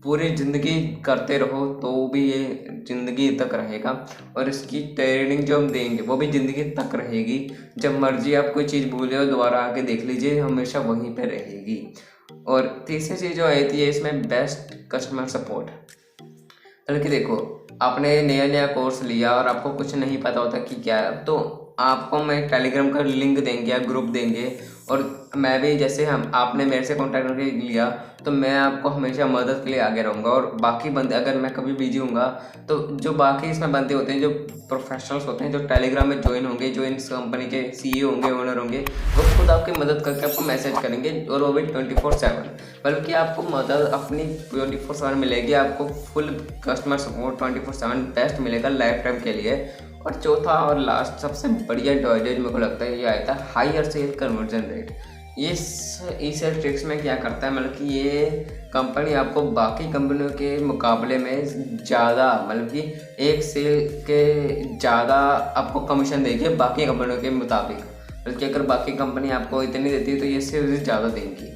पूरी ज़िंदगी करते रहो तो भी ये ज़िंदगी तक रहेगा। और इसकी ट्रेनिंग जो हम देंगे वो भी ज़िंदगी तक रहेगी। जब मर्जी आप कोई चीज़ भूले हो दोबारा आके देख लीजिए, हमेशा वहीं पे रहेगी। और तीसरी चीज़ जो आई थी इसमें बेस्ट कस्टमर सपोर्ट। मतलब कि देखो, आपने नया कोर्स लिया और आपको कुछ नहीं पता होता कि क्या है, तो आपको मैं टेलीग्राम का लिंक देंगे या ग्रुप देंगे, और मैं भी जैसे आपने मेरे से कांटेक्ट करके लिया तो मैं आपको हमेशा मदद के लिए आगे रहूँगा। और बाकी बंदे, अगर मैं कभी बिजी हूँगा तो जो बाकी इसमें बंदे होते हैं, जो प्रोफेशनल्स होते हैं, जो टेलीग्राम में ज्वाइन होंगे, जो इस कंपनी के CEO होंगे, ओनर होंगे, वो खुद आपकी मदद करके आपको मैसेज करेंगे, और वो भी 24/7, बल्कि आपको मदद अपनी 24/7 मिलेगी। आपको फुल कस्टमर सपोर्ट 24/7 बेस्ट मिलेगा लाइफ टाइम के लिए। और चौथा और लास्ट सबसे बढ़िया एडवाइजेज मेरे को लगता है ये आया था, हायर सेल कन्वर्जन रेट। ये ई-सेल ट्रिक्स में क्या करता है, मतलब कि ये कंपनी आपको बाकी कंपनियों के मुकाबले में ज़्यादा, मतलब कि एक सेल के ज़्यादा आपको कमीशन देगी बाकी कंपनियों के मुताबिक। बल्कि अगर बाकी कंपनी आपको इतनी देती है तो ये से ज़्यादा देंगी।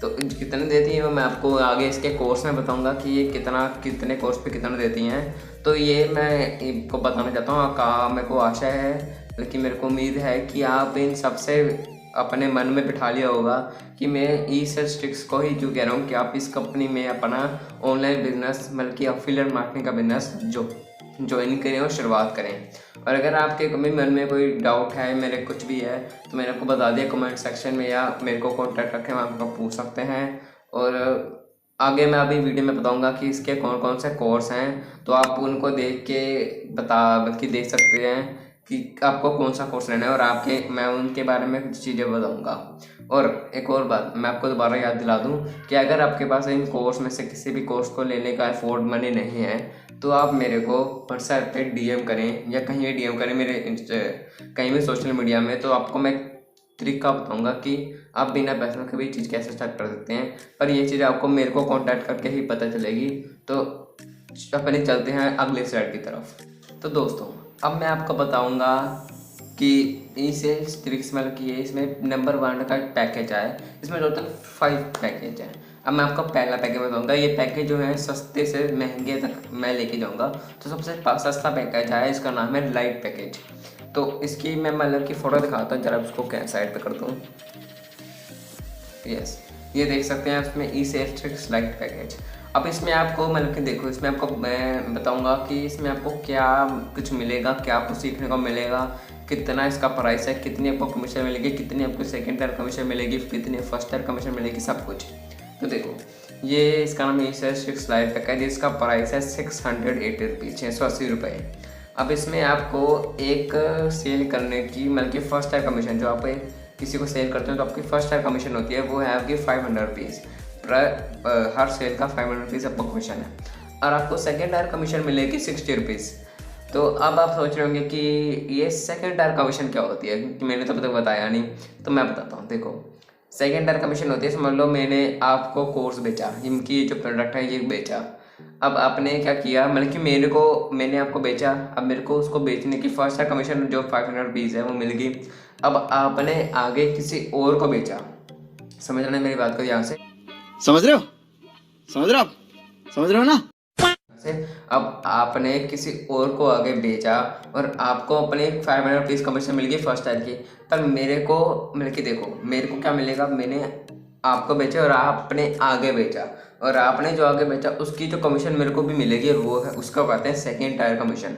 तो कितने देती हैं वो मैं आपको आगे इसके कोर्स में बताऊंगा कि ये कितने कोर्स पे कितना देती हैं। तो ये मैं इनको बताना चाहता हूँ। का मेरे को आशा है, लेकिन मेरे को उम्मीद है कि आप इन सबसे अपने मन में बिठा लिया होगा कि मैं ई-सेल ट्रिक्स को ही क्यों कह रहा हूँ कि आप इस कंपनी में अपना ऑनलाइन बिजनेस, मतलब कि एफिलिएट मार्केटिंग का बिजनेस ज्वाइन करें और शुरुआत करें। और अगर आपके कभी मन में कोई डाउट है, मेरे कुछ भी है, तो मैंने आपको बता दिया कमेंट सेक्शन में, या मेरे को कॉन्टैक्ट रखें, आप आपको पूछ सकते हैं। और आगे मैं अभी वीडियो में बताऊंगा कि इसके कौन कौन से कोर्स हैं, तो आप उनको देख के बल्कि देख सकते हैं कि आपको कौन सा कोर्स लेना है, और मैं उनके बारे में कुछ चीज़ें बताऊंगा। और एक और बात मैं आपको दोबारा याद दिला दूं कि अगर आपके पास इन कोर्स में से किसी भी कोर्स को लेने का अफोर्ड मनी नहीं है, तो आप मेरे को व्हाट्सएप पे DM करें या कहीं भी DM करें, मेरे कहीं भी सोशल मीडिया में। तो आपको मैं तरीका बताऊंगा कि आप बिना पैसों के भी चीज़ कैसे स्टार्ट कर सकते हैं। पर ये चीज़ आपको मेरे को कांटेक्ट करके ही पता चलेगी। तो अपने चलते हैं अगले स्लाइड की तरफ। तो दोस्तों, अब मैं आपको बताऊंगा कि ई-सेल ट्रिक्स, मतलब कि इसमें नंबर 1 का पैकेज है। इसमें टोटल 5 पैकेज है। अब मैं आपको पहला पैकेज बताऊंगा। ये पैकेज जो है सस्ते से महंगे तक मैं लेके जाऊंगा। तो सबसे सस्ता पैकेज है, इसका नाम है लाइट पैकेज। तो इसकी मैं मतलब कि फ़ोटो दिखाता हूँ, जरा उसको साइड पे कर दूँ। यस, ये देख सकते हैं इसमें ई-सेल ट्रिक्स लाइट पैकेज। अब इसमें आपको मतलब कि देखो, इसमें आपको मैं बताऊंगा कि इसमें आपको क्या कुछ मिलेगा, क्या आपको सीखने को मिलेगा, कितना इसका प्राइस है, कितनी आपको कमीशन मिलेगी, कितनी आपको सेकंड ईयर कमीशन मिलेगी, कितनी फर्स्ट ईयर कमीशन मिलेगी, सब कुछ। तो देखो, ये इसका नाम ई-सेल ट्रिक्स लाइट पैकेज, इसका प्राइस है 680 रुपीज़, 680 रुपये। अब इसमें आपको एक सेल करने की, मतलब कि फर्स्ट ईयर कमीशन, जो आप किसी को सेल करते हो तो आपकी फर्स्ट ईयर कमीशन होती है, वो है आपकी 500 रुपीज़। हर सेल का 500 रुपीज़ आपको कमीशन है। और आपको सेकेंड ईयर कमीशन मिलेगी 60 रुपीज़। तो अब आप सोच रहे होंगे कि ये सेकेंड ईयर कमीशन क्या होती है, क्योंकि मैंने तो अब तक बताया नहीं। तो मैं बताता हूँ। देखो, सेकेंड ईयर कमीशन होती है, समझ लो मैंने आपको कोर्स बेचा, इनकी जो प्रोडक्ट है ये बेचा। अब आपने क्या किया, मतलब कि मैंने आपको बेचा, अब मेरे को उसको बेचने की फर्स्ट ईयर कमीशन जो 500 रुपीज़ है वो मिल गई। अब आपने आगे किसी और को बेचा, समझ रहे हैं मेरी बात को यहाँ से? समझ रहे हो ना? अब आपने किसी और को आगे बेचा और आपको अपने 500 रुपीज़ कमीशन मिल गई फर्स्ट ईयर की। पर मेरे को मतलब कि देखो, मेरे को क्या मिलेगा, मैंने आपको बेचा और आपने आगे बेचा, और आपने जो आगे बेचा उसकी जो कमीशन मेरे को भी मिलेगी, और वो है, उसका कहते हैं सेकेंड ईयर कमीशन।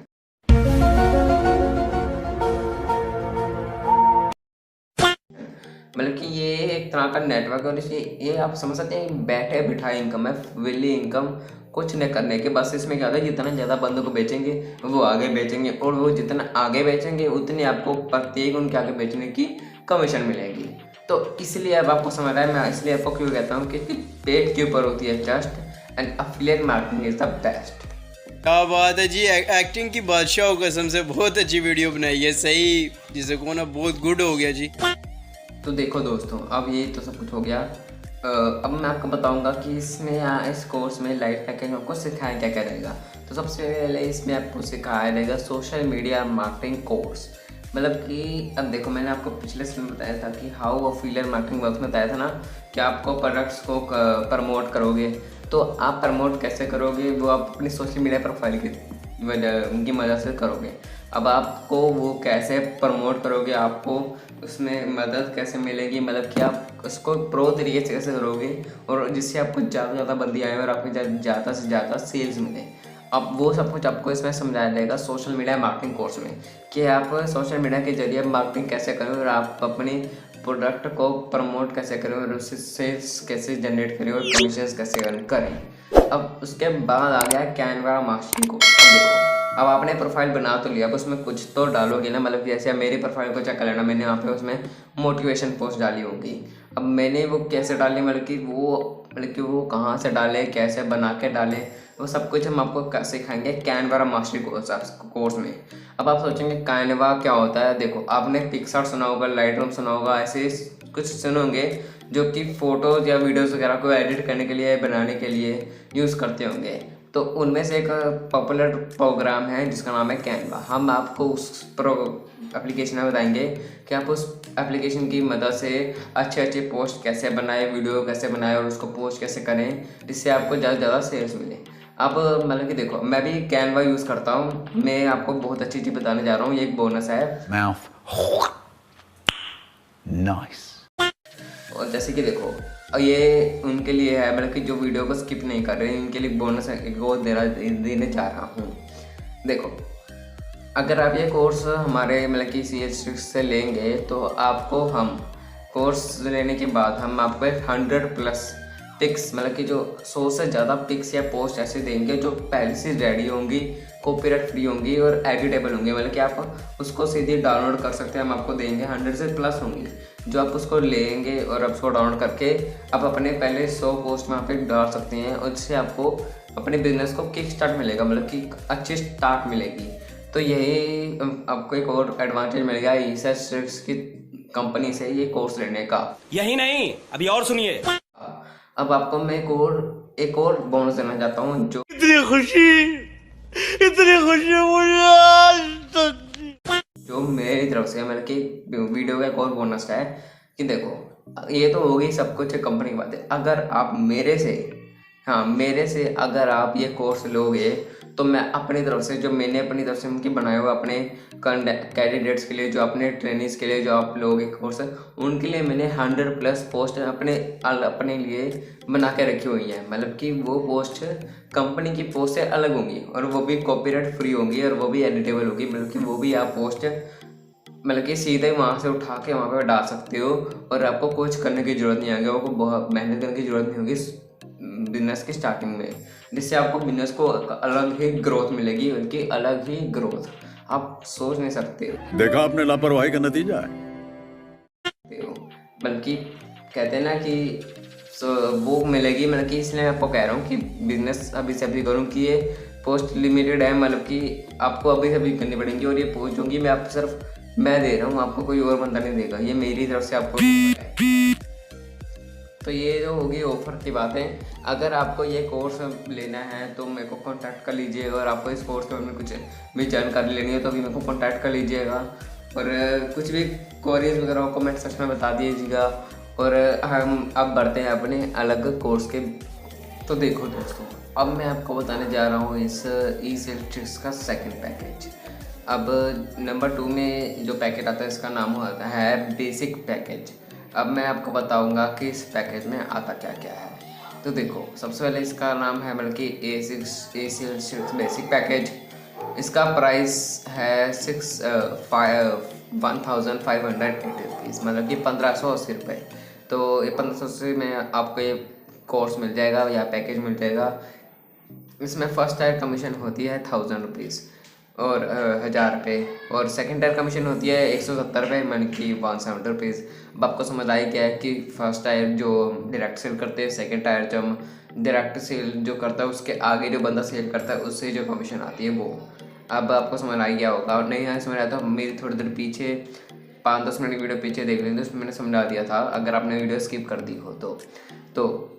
मतलब कि ये एक तरह का नेटवर्क, और ये आप समझ सकते हैं बैठे बिठाए इनकम है, विली इनकम, कुछ न करने के। बस इसमें क्या होता है, जितना ज़्यादा बंदों को बेचेंगे वो आगे बेचेंगे, और वो जितना आगे बेचेंगे उतनी आपको प्रत्येक उनके आगे बेचने की कमीशन मिलेगी। तो इसलिए अब आपको समझ रहा है मैं इसलिए आपको क्यों कहता हूँ कि पेट के ऊपर होती है trust, and affiliate marketing is the best. क्या बात है जी, एक्टिंग की बादशाह हो कसम से, बहुत अच्छी वीडियो बनाई है, सही जिसे को ना बहुत गुड हो गया जी। तो देखो दोस्तों, अब ये तो सब कुछ हो गया। अब मैं आपको बताऊंगा कि इसमें इस कोर्स में लाइव पैकेज में आपको सिखाया क्या क्या रहेगा। तो सबसे पहले इसमें आपको सिखाया जाएगा सोशल मीडिया मार्केटिंग कोर्स। मतलब कि अब देखो, मैंने आपको पिछले समय बताया था कि हाउ अफिलिएट मार्केटिंग वर्क्स में बताया था ना कि आपको प्रोडक्ट्स को प्रमोट करोगे, तो आप प्रमोट कैसे करोगे वो आप अपनी सोशल मीडिया प्रोफाइल की मदद से करोगे। अब आपको वो कैसे प्रमोट करोगे, आपको उसमें मदद कैसे मिलेगी, मतलब कि आप उसको प्रो तरीके से कैसे करोगे और जिससे आपको ज़्यादा से ज़्यादा बंदी आए और आपको ज़्यादा से ज़्यादा सेल्स मिले। अब वो सब कुछ आपको इसमें समझाया जाएगा सोशल मीडिया मार्केटिंग कोर्स में कि आप सोशल मीडिया के जरिए मार्केटिंग कैसे करें और आप अपनी प्रोडक्ट को प्रमोट कैसे करें और उससे सेल्स कैसे जनरेट करें और कमीशन कैसे अर्न करें। अब उसके बाद आ गया कैनवा मास्टरी कोर्स। अब देखो, अब आपने प्रोफाइल बना तो लिया, अब उसमें कुछ तो डालोगे ना, मतलब जैसे अब मेरी प्रोफाइल को चेक कर लेना, मैंने यहाँ पे उसमें मोटिवेशन पोस्ट डाली होगी। अब मैंने वो कैसे डाली, मतलब कि वो कहाँ से डाले, कैसे बना के डाले, वो सब कुछ हम आपको सिखाएंगे कैनवा मास्टरी कोर्स में। अब आप सोचेंगे कैनवा क्या होता है। देखो, आपने पिक्सआर्ट सुना होगा, लाइटरूम सुना होगा, ऐसे कुछ सुनोगे जो कि फ़ोटोज़ या वीडियोज़ वगैरह को एडिट करने के लिए, बनाने के लिए यूज़ करते होंगे। तो उनमें से एक पॉपुलर प्रोग्राम है जिसका नाम है कैनवा। हम आपको उस एप्लीकेशन में बताएंगे कि आप उस एप्लीकेशन की मदद से अच्छे पोस्ट कैसे बनाए, वीडियो कैसे बनाए और उसको पोस्ट कैसे करें जिससे आपको ज़्यादा से ज़्यादा सेल्स मिले। अब मतलब कि देखो, मैं भी कैनवा यूज़ करता हूँ, मैं आपको बहुत अच्छी चीज़ बताने जा रहा हूँ, ये एक बोनस है। नाइस। और जैसे कि देखो, ये उनके लिए है, मतलब कि जो वीडियो को स्किप नहीं कर रहे, इनके लिए बोनस वो देने जा रहा हूँ। देखो, अगर आप ये कोर्स हमारे मतलब कि CS से लेंगे तो आपको हम कोर्स लेने के बाद हम आपको 100+ पिक्स, मतलब कि जो 100 से ज़्यादा पिक्स या पोस्ट ऐसे देंगे जो पहले से रेडी होंगी, कॉपीराइट फ्री होंगी और एडिटेबल होंगी, मतलब कि आप उसको सीधे डाउनलोड कर सकते हैं। हम आपको देंगे 100 से प्लस होंगी जो आप उसको लेंगे और आप उसको डाउनलोड करके आप अपने पहले 100 पोस्ट में आप डाल सकते हैं और इससे आपको अपने बिजनेस को किक स्टार्ट मिलेगा, मतलब कि अच्छी स्टार्ट मिलेगी। तो यही आपको एक और एडवांटेज मिलेगा ESS की कंपनी से ये कोर्स लेने का। यही नहीं, अभी और सुनिए। अब आपको मैं एक और बोनस देना चाहता हूँ जो इतनी खुशी मुझे जो मेरी तरफ से, मतलब कि वीडियो का एक और बोनस है कि देखो, ये तो हो गई सब कुछ कंपनी की बात है। अगर आप मेरे से अगर आप ये कोर्स लोगे तो मैं अपनी तरफ से, जो मैंने अपनी तरफ से उनकी बनाए हुए अपने कैंडिडेट्स के लिए, जो अपने ट्रेनिंग्स के लिए जो आप लोगे कोर्स, उनके लिए मैंने 100+ पोस्ट अपने लिए बना के रखी हुई है। मतलब कि वो पोस्ट कंपनी की पोस्ट से अलग होंगी और वो भी कॉपीराइट फ्री होंगी और वो भी एडिटेबल होगी, मतलब कि वो भी आप पोस्ट मतलब कि सीधे वहाँ से उठा के वहाँ पे डाल सकते हो और आपको कुछ करने की ज़रूरत नहीं आएगी, आपको बहुत मेहनत करने की ज़रूरत नहीं होगी बिजनेस की स्टार्टिंग में, जिससे आपको बिजनेस को अलग ही ग्रोथ मिलेगी, उनकी अलग ही ग्रोथ आप सोच नहीं सकते। देखा आपने लापरवाही का नतीजा है। बल्कि कहते हैं ना कि वो मिलेगी, मतलब कि इसलिए मैं आपको कह रहा हूँ कि बिजनेस अभी से अभी करूँ कि ये पोस्ट लिमिटेड है, मतलब कि आपको अभी से अभी करनी पड़ेंगी और ये पोस्ट होंगी मैं आप सिर्फ मैं दे रहा हूँ, आपको कोई और बंदा नहीं देगा, ये मेरी तरफ से आपको है। तो ये जो होगी ऑफर की बातें। अगर आपको ये कोर्स लेना है तो मेरे को कांटेक्ट कर लीजिए और आपको इस कोर्स के बारे में कुछ भी जानकारी लेनी है तो अभी मेरे को कांटेक्ट कर लीजिएगा और कुछ भी क्वेरीज वगैरह हो कमेंट सेक्शन में बता दीजिएगा और हम अब बढ़ते हैं अपने अलग कोर्स के। तो देखो दोस्तों, अब मैं आपको बताने जा रहा हूँ इस ESS का सेकंड पैकेज। अब नंबर 2 में जो पैकेज आता है इसका नाम होता है बेसिक पैकेज। अब मैं आपको बताऊंगा कि इस पैकेज में आता क्या क्या है। तो देखो, सबसे पहले इसका नाम है बल्कि ESS बेसिक पैकेज। इसका प्राइस है 1580 रुपीज़, मतलब कि 1580 रुपये। तो ये 1580 में आपको ये कोर्स मिल जाएगा या पैकेज मिल जाएगा। इसमें फर्स्ट टायर कमीशन होती है 1000 रुपीज़ और 1000 रुपये और सेकंड टायर कमीशन होती है 170 रुपये, यानी कि 170 रुपीज़। अब आपको समझ आई क्या है कि फर्स्ट टायर जो डायरेक्ट सेल करते हैं, सेकंड टायर जो हम डायरेक्ट सेल जो करता है उसके आगे जो बंदा सेल करता है उससे जो कमीशन आती है वो। अब आपको समझ आ गया होगा, और नहीं समझ आया तो मेरी थोड़ी देर पीछे 5-10 मिनट की वीडियो पीछे देख लेंगे, उसमें मैंने समझा दिया था अगर आपने वीडियो स्किप कर दी हो तो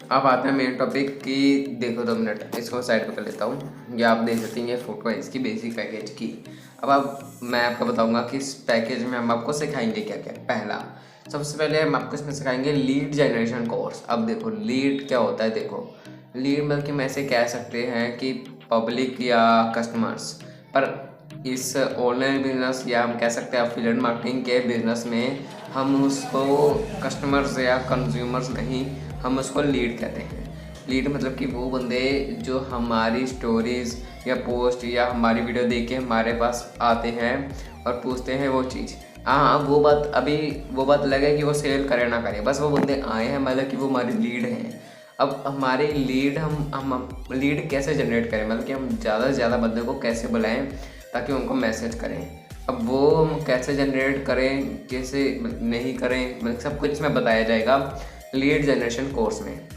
अब आते हैं मेन टॉपिक की। देखो 2 मिनट इसको साइड पर कर लेता हूँ। ये आप देख सकते हैं, ये फोटो है इसकी बेसिक पैकेज की। अब मैं आपको बताऊंगा कि इस पैकेज में हम आपको सिखाएंगे क्या क्या। पहला सबसे पहले हम आपको इसमें सिखाएंगे लीड जनरेशन कोर्स। अब देखो लीड क्या होता है। देखो लीड मतलब कि हम ऐसे कह सकते हैं कि पब्लिक या कस्टमर्स, पर इस ऑनलाइन बिजनेस या हम कह सकते हैं एफिलिएट मार्केटिंग के बिजनेस में हम उसको कस्टमर्स या कंज्यूमर्स नहीं, हम उसको लीड कहते हैं। लीड मतलब कि वो बंदे जो हमारी स्टोरीज़ या पोस्ट या हमारी वीडियो देख के हमारे पास आते हैं और पूछते हैं वो चीज़। हाँ वो बात अलग है कि वो सेल करे ना करे, बस वो बंदे आए हैं मतलब कि वो हमारी लीड हैं। अब हमारी लीड हम लीड कैसे जनरेट करें, मतलब कि हम ज़्यादा से ज़्यादा बंदे को कैसे बुलाएं ताकि उनको मैसेज करें। अब वो हम कैसे जनरेट करें, कैसे नहीं करें, मतलब सब कुछ इसमें बताया जाएगा लीड जनरेशन कोर्स में।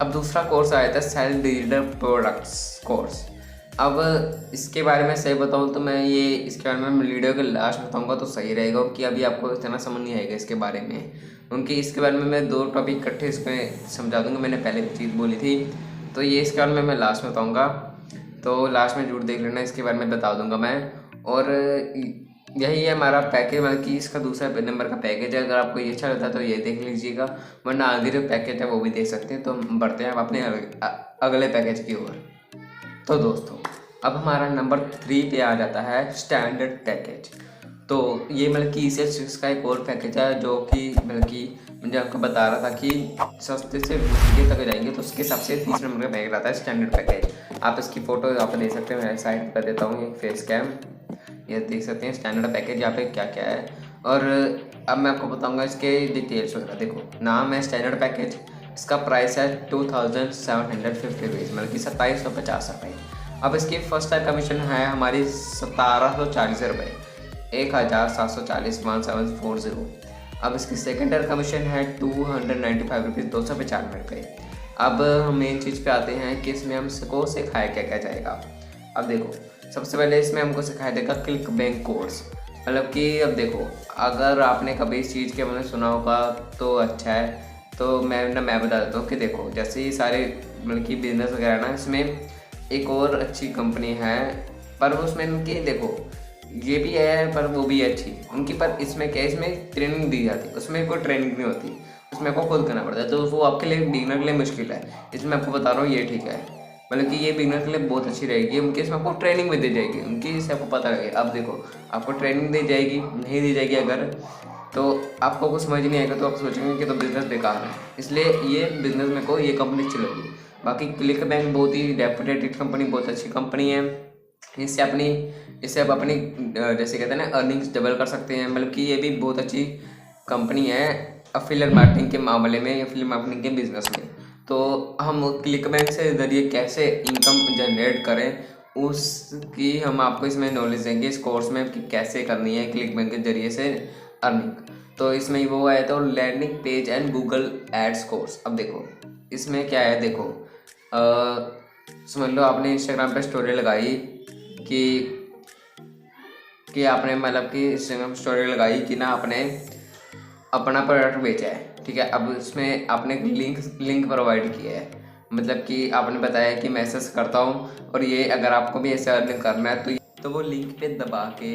अब दूसरा कोर्स आया था सेल डिजिटल प्रोडक्ट्स कोर्स। अब इसके बारे में सही बताऊं तो मैं ये इसके बारे में वीडियो के लास्ट में बताऊंगा तो सही रहेगा, कि अभी आपको इतना समझ नहीं आएगा इसके बारे में, क्योंकि इसके बारे में मैं 2 टॉपिक इकट्ठे इसमें समझा दूंगा। मैंने पहले भी चीज़ बोली थी तो ये इसके बारे में मैं लास्ट में बताऊँगा, तो लास्ट में जरूर देख लेना, इसके बारे में बता दूँगा मैं। और यही है हमारा पैकेज, मतलब कि इसका दूसरा नंबर का पैकेज है। अगर आपको ये अच्छा लगता है तो ये देख लीजिएगा, वरना आगे जो पैकेज है वो भी देख सकते हैं। तो हम बढ़ते हैं अपने अगले पैकेज की ओर। तो दोस्तों अब हमारा नंबर 3 पे आ जाता है स्टैंडर्ड पैकेज। तो ये मतलब कि ECS का एक और पैकेज है जो कि मतलब कि मुझे आपको बता रहा था कि सस्ते से महंगे तक जाएंगे, तो उसके हिसाब से 30 नंबर का पैकेज आता है स्टैंडर्ड पैकेज। आप इसकी फ़ोटो यहाँ पर देख सकते हैं, मैं साइड पर देता हूँ एक फेस कैम, ये देख सकते हैं स्टैंडर्ड पैकेज यहाँ पे क्या क्या है। और अब मैं आपको बताऊँगा इसके डिटेल्स वगैरह। देखो नाम है स्टैंडर्ड पैकेज, इसका प्राइस है 2750 रुपीज़, मतलब कि 2750 रुपये। अब इसकी फर्स्ट टाइम कमीशन है हमारी 1740 रुपये, 1740 अब इसकी सेकेंड टायर कमीशन है 295 रुपीज़, 295 रुपये। अब हम मेन चीज़ पे आते हैं कि इसमें हमको सिखाया क्या क्या जाएगा। अब देखो सबसे पहले इसमें हमको सिखाया जाएगा क्लिक बैंक कोर्स, मतलब कि अब देखो अगर आपने कभी इस चीज़ के बारे में सुना होगा तो अच्छा है, तो मैं बता देता हूँ कि देखो जैसे ये सारे मतलब कि बिजनेस वगैरह ना, इसमें एक और अच्छी कंपनी है, पर उसमें उनकी देखो ये भी है पर वो भी है अच्छी उनकी, पर इसमें क्या है, इसमें ट्रेनिंग दी जाती है, उसमें कोई ट्रेनिंग नहीं होती, उसमें आपको खुद करना पड़ता है, तो वो आपके लिए बिगिनर के लिए मुश्किल है। इसमें आपको बता रहा हूँ ये ठीक है, मतलब कि ये बिगिनर के लिए बहुत अच्छी रहेगी, उनके इसमें आपको ट्रेनिंग भी दी जाएगी उनकी, इससे आपको पता लगेगा। अब देखो आपको ट्रेनिंग दी जाएगी, नहीं दी जाएगी अगर तो आपको कुछ समझ नहीं आएगा, तो आप सोचेंगे कि तो बिज़नेस बेकार है, इसलिए ये बिज़नेस में को ये कंपनी अच्छी लगी। बाकी क्लिक बैंक बहुत ही रेपुटेड कंपनी, बहुत अच्छी कंपनी है, इससे आप अपनी जैसे कहते हैं ना अर्निंग्स डबल कर सकते हैं, मतलब कि ये भी बहुत अच्छी कंपनी है एफिलिएट मार्केटिंग के मामले में, एफिलिएट मार्केटिंग के बिजनेस में। तो हम क्लिक बैंक से ज़रिए कैसे इनकम जनरेट करें उसकी हम आपको इसमें नॉलेज देंगे इस कोर्स में कि कैसे करनी है क्लिक बैंक के जरिए से अर्निंग। तो इसमें वो आया तो landing page and Google ads course. अब देखो इसमें क्या है, देखो समझ लो आपने इंस्टाग्राम पे स्टोरी लगाई कि आपने मतलब कि इंस्टाग्राम स्टोरी लगाई कि ना आपने अपना प्रोडक्ट बेचा है, ठीक है। अब उसमें आपने लिंक प्रोवाइड किया है, मतलब कि आपने बताया कि मैं ऐसा करता हूँ और ये अगर आपको भी ऐसे अर्निंग करना है तो वो लिंक पे दबा के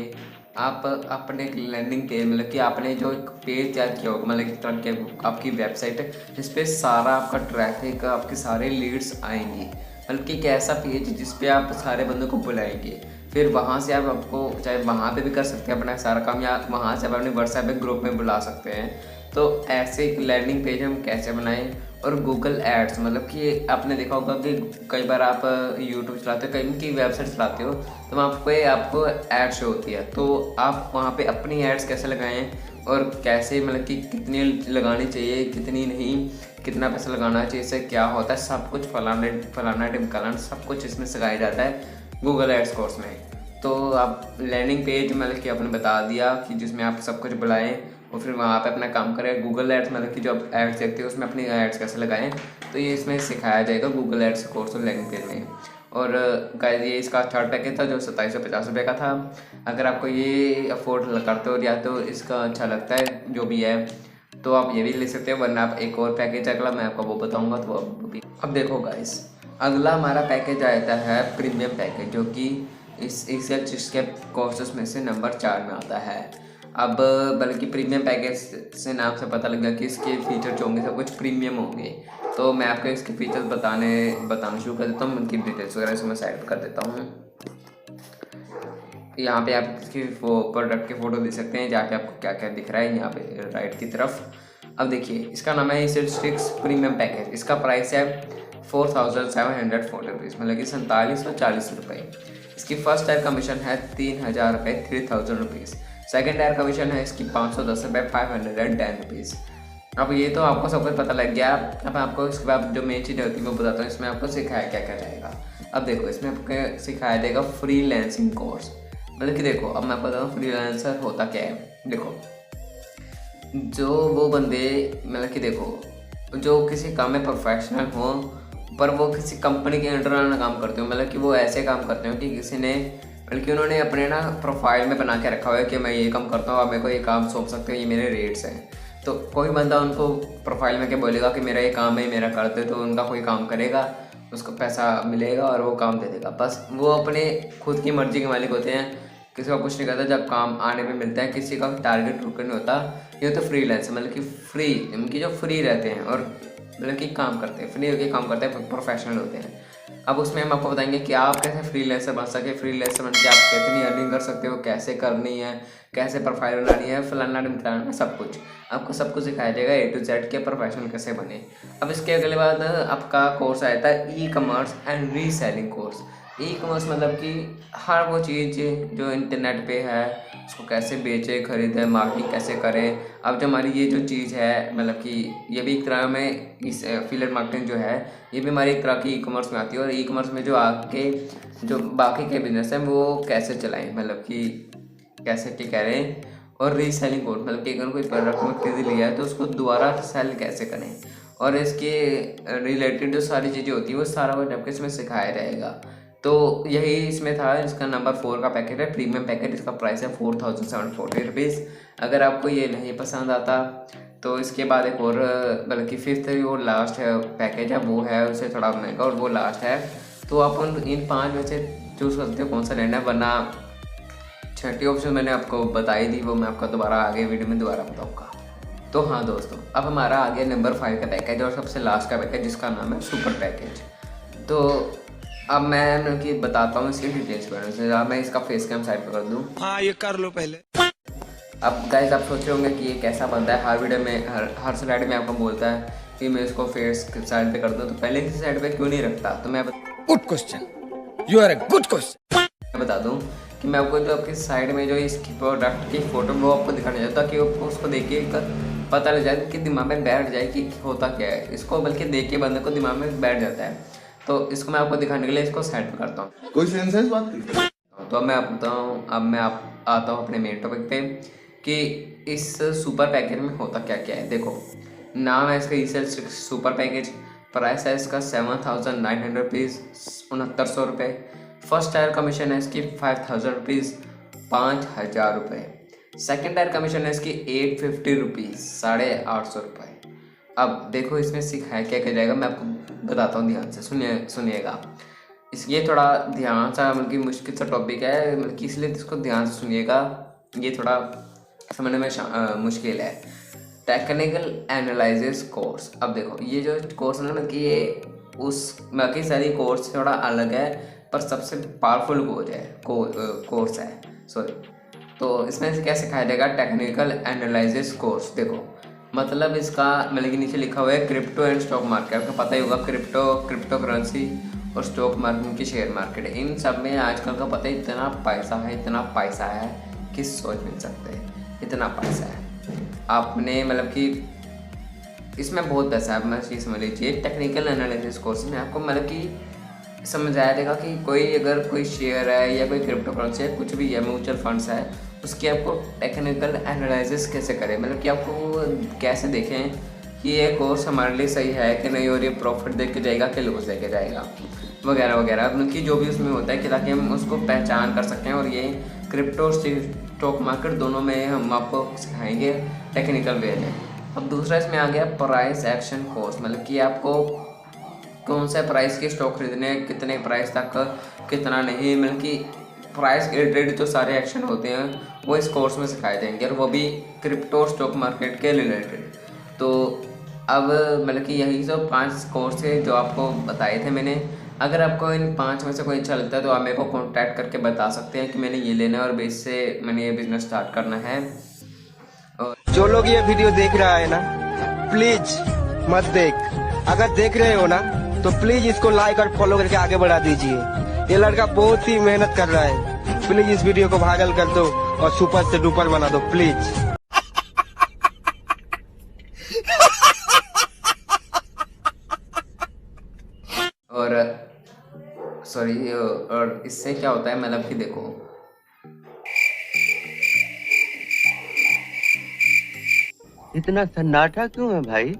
आप अपने लैंडिंग पेज, मतलब कि आपने जो एक पेज तैयार किया होगा, मतलब कि आपकी वेबसाइट है जिस पे सारा आपका ट्रैफिक, आपके सारे लीड्स आएंगी, मतलब कि एक ऐसा पेज जिस पे आप सारे बंदों को बुलाएंगे, फिर वहाँ से आप आपको चाहे वहाँ पे भी कर सकते हैं अपना सारा काम, या वहाँ से आप अपने व्हाट्सएप पे ग्रुप में बुला सकते हैं। तो ऐसे एक लैंडिंग पेज हम कैसे बनाएं। और गूगल एड्स, मतलब कि आपने देखा होगा कि कई बार आप यूट्यूब चलाते हो, कहीं की वेबसाइट चलाते हो, तो वहाँ पे आपको एड शो होती है, तो आप वहाँ पे अपनी एड्स कैसे लगाएं और कैसे, मतलब कि कितनी लगानी चाहिए कितनी नहीं, कितना पैसा लगाना चाहिए, इससे क्या होता है, सब कुछ फलाना ढिमकाना सब कुछ इसमें सिखाया जाता है गूगल एड्स कोर्स में। तो आप लैंडिंग पेज मतलब कि आपने बता दिया कि जिसमें आप सब कुछ बुलाएं और फिर वहाँ पे अपना काम करें। गूगल एड्स मतलब कि जो आप एड्स देखते हो उसमें अपनी एड्स कैसे लगाएं, तो ये इसमें सिखाया जाएगा गूगल एड्स कोर्स और लैंडिंग पेज में। और गाइस ये इसका थर्ड पैकेज था जो 2750 रुपये का था। अगर आपको ये अफोर्ड करते हो या तो इसका अच्छा लगता है जो भी है तो आप ये भी ले सकते हो, वरना आप एक और पैकेज अगला मैं आपको वो बताऊंगा तो अब देखो गाइस, अगला हमारा पैकेज आता है प्रीमियम पैकेज, जो कि इसके कोर्सेस में से नंबर 4 में आता है। अब बल्कि प्रीमियम पैकेज से नाम से पता लगा कि इसके फीचर जो होंगे सब कुछ प्रीमियम होंगे, तो मैं आपको इसके फीचर्स बताना शुरू कर देता हूँ। उनकी डिटेल्स वगैरह से मैं साइड कर देता हूँ। यहाँ पे आप इसकी प्रोडक्ट की फ़ोटो दे सकते हैं, जहाँ पे आपको क्या क्या दिख रहा है यहाँ पे राइट की तरफ। अब देखिए इसका नाम है एसेट्स प्रीमियम पैकेज। इसका प्राइस है 4740 रुपीज़, मतलब कि 4740 रुपये। इसकी फर्स्ट टायर कमीशन है 3000 रुपये, 3000 रुपीज़। सेकेंड टायर कमीशन है इसकी 510 रुपये, 510 रुपीज़। अब ये तो आपको सब कुछ पता लग गया। अब आपको इसके बाद जो मेन चीज़ होती है वो बताता हूँ। इसमें आपको सिखाया क्या क्या जाएगा। अब देखो इसमें आपको सिखाया जाएगा फ्रीलांसिंग कोर्स। मतलब कि देखो अब मैं बताऊँ फ्रीलांसर होता क्या है। देखो जो वो बंदे मतलब कि देखो जो किसी काम में प्रोफेशनल हो पर वो किसी कंपनी के अंडर ना काम करते हो, मतलब कि वो ऐसे काम करते हो कि किसी ने बल्कि उन्होंने अपने ना प्रोफाइल में बना के रखा हुआ है कि मैं ये काम करता हूँ, आप मेरे को ये काम सौंप सकते हो, ये मेरे रेट्स हैं। तो कोई बंदा उनको प्रोफाइल में क्या बोलेगा कि मेरा ये काम है, मेरा करते, तो उनका कोई काम करेगा, उसको पैसा मिलेगा और वो काम दे देगा। बस वो अपने खुद की मर्जी के मालिक होते हैं, किसी का कुछ नहीं करता। जब काम आने पे मिलता है, किसी का टारगेट रुक नहीं होता। ये तो फ्रीलांसर मतलब कि फ्री, उनकी जो फ्री रहते हैं और मतलब कि काम करते हैं, फ्री होकर काम करते हैं, प्रोफेशनल होते हैं। अब उसमें हम आपको बताएंगे कि आप कैसे फ्रीलांसर बन सके, फ्रीलांसर बन के आप कितनी अर्निंग कर सकते हो, कैसे करनी है, कैसे प्रोफाइल बनानी है, फलाना ढिमकाना, सब कुछ आपको सब कुछ सिखाया जाएगा A to Z के प्रोफेशनल कैसे बने। अब इसके अगले बाद आपका कोर्स आया था e-commerce and reselling course. E-commerce मतलब कि हर वो चीज़ जो इंटरनेट पे है उसको कैसे बेचे, खरीदे, मार्केटिंग कैसे करें। अब जो हमारी ये जो चीज़ है मतलब कि ये भी एक तरह में इस एफिलिएट मार्केटिंग जो है ये भी हमारी एक तरह की ई-कॉमर्स में आती है। और ई-कॉमर्स में जो आके जो बाकी के बिजनेस हैं वो कैसे चलाएं, मतलब कि कैसे क्या कह रहे हैं। और रीसेलिंग कोर्स मतलब कि अगर कोई प्रोडक्ट में खरीद लिया है तो उसको दोबारा सेल कैसे करें, और इसके रिलेटेड जो सारी चीज़ें होती है वो सारा वो आपको इसमें सिखाया जाएगा। तो यही इसमें था। इसका नंबर 4 का पैकेट है, प्रीमियम पैकेट। इसका प्राइस है 4740 रुपीज़। अगर आपको ये नहीं पसंद आता तो इसके बाद एक और बल्कि 5th और लास्ट है पैकेज है, वो है उससे थोड़ा महंगा और वो लास्ट है। तो आप इन 5 में से चूज़ कर सकते हो कौन सा लेना है, वरना 6ठी ऑप्शन मैंने आपको बताई दी, वो मैं आपको दोबारा आगे वीडियो में दोबारा बताऊँगा। तो हाँ दोस्तों, अब हमारा आ गया नंबर 5 का पैकेज और सबसे लास्ट का पैकेज जिसका नाम है सुपर पैकेज। तो अब मैं कि बताता हूँ इसकी डिटेल्स पर। मैं इसका फेस कैम साइड पर कर दूँ। हाँ ये कर लो पहले। अब गाइस आप सोच रहे होंगे कि ये कैसा बनता है, हर वीडियो में हर स्लाइड में आपको बोलता है कि मैं इसको फेस साइड पे कर दूँ, तो पहले किसी साइड पे क्यों नहीं रखता। तो मैं good question, you are a good question. मैं बता दूँ कि मैं आपको जो आपकी साइड में जो इसकी प्रोडक्ट की फोटो वो आपको दिखाना चाहता कि उसको देखिए पता लग जाए कि दिमाग में बैठ जाए कि होता क्या है इसको, बल्कि देख के बंदे को दिमाग में बैठ जाता है। तो इसको मैं आपको दिखाने के लिए इसको साइड पे करता हूँ। कोई सेंस है इस बात की? तो अब मैं आप बताऊँ, अब मैं आता हूँ अपने मेन टॉपिक पे कि इस सुपर पैकेज में होता क्या क्या है। देखो नाम है इसका ई-सेल्स सुपर पैकेज। प्राइस है इसका 7900 रुपीज़, 6900 रुपये। फर्स्ट टायर कमीशन है इसकी 5000 रुपीज़, 5000 रुपये। सेकेंड टायर कमीशन है इसकी 850 रुपीज़, 850 रुपये। अब देखो इसमें सिखाया क्या क्या जाएगा, मैं आपको बताता हूँ, ध्यान से सुनिएगा। ये थोड़ा ध्यान सा मतलब कि मुश्किल सा टॉपिक है, मतलब कि इसलिए इसको ध्यान से सुनिएगा, ये थोड़ा समझने में मुश्किल है। Technical analysis course. अब देखो ये जो कोर्स है ना, मतलब कि ये उस बाकी सारी कोर्स से थोड़ा अलग है, पर सबसे पावरफुल कोर्स है सॉरी। तो इसमें से क्या सिखाया जाएगा, टेक्निकल एनालिसिस कोर्स। देखो मतलब इसका मतलब कि नीचे लिखा हुआ है क्रिप्टो एंड स्टॉक मार्केट। आपको पता ही होगा क्रिप्टो करेंसी और स्टॉक मार्केट की शेयर मार्केट, इन सब में आजकल का पता है इतना पैसा है कि सोच नहीं सकते, इतना पैसा है। आपने मतलब कि इसमें बहुत पैसा है, मैं चीज़ समझ लीजिए। टेक्निकल एनालिसिस कोर्स में आपको मतलब कि समझ आया देगा कि कोई अगर कोई शेयर है या कोई क्रिप्टो करेंसी है, कुछ भी है, म्यूचुअल फंड्स है, उसकी आपको टेक्निकल एनालिसिस कैसे करें, मतलब कि आपको कैसे देखें कि ये कोर्स हमारे लिए सही है कि नहीं, और ये प्रॉफिट दे के जाएगा कि लॉस दे के जाएगा, वगैरह वगैरह, मतलब कि जो भी उसमें होता है कि ताकि हम उसको पहचान कर सकें। और ये क्रिप्टो और स्टॉक मार्केट दोनों में हम आपको सिखाएंगे टेक्निकल वे में। अब दूसरा इसमें आ गया प्राइस एक्शन कोर्स, मतलब कि आपको कौन सा प्राइस के स्टॉक खरीदने, कितने प्राइस तक, कितना नहीं, मतलब कि प्राइस के रिलेटेड जो सारे एक्शन होते हैं वो इस कोर्स में सिखाए जाएंगे, और वो भी क्रिप्टो स्टॉक मार्केट के रिलेटेड। तो अब मतलब कि यही सब 5 कोर्स है जो आपको बताए थे मैंने। अगर आपको इन 5 में से कोई अच्छा लगता है तो आप मेरे को कॉन्टैक्ट करके बता सकते हैं कि मैंने ये लेना है और इससे मैंने ये बिज़नेस स्टार्ट करना है। और जो लोग ये वीडियो देख रहा है ना, प्लीज मत देख, अगर देख रहे हो ना तो प्लीज इसको लाइक और फॉलो करके आगे बढ़ा दीजिए। ये लड़का बहुत ही मेहनत कर रहा है, प्लीज इस वीडियो को वायरल कर दो और सुपर से डुपर बना दो प्लीज। और सॉरी, और इससे क्या होता है, मतलब कि देखो इतना सन्नाटा क्यों है भाई?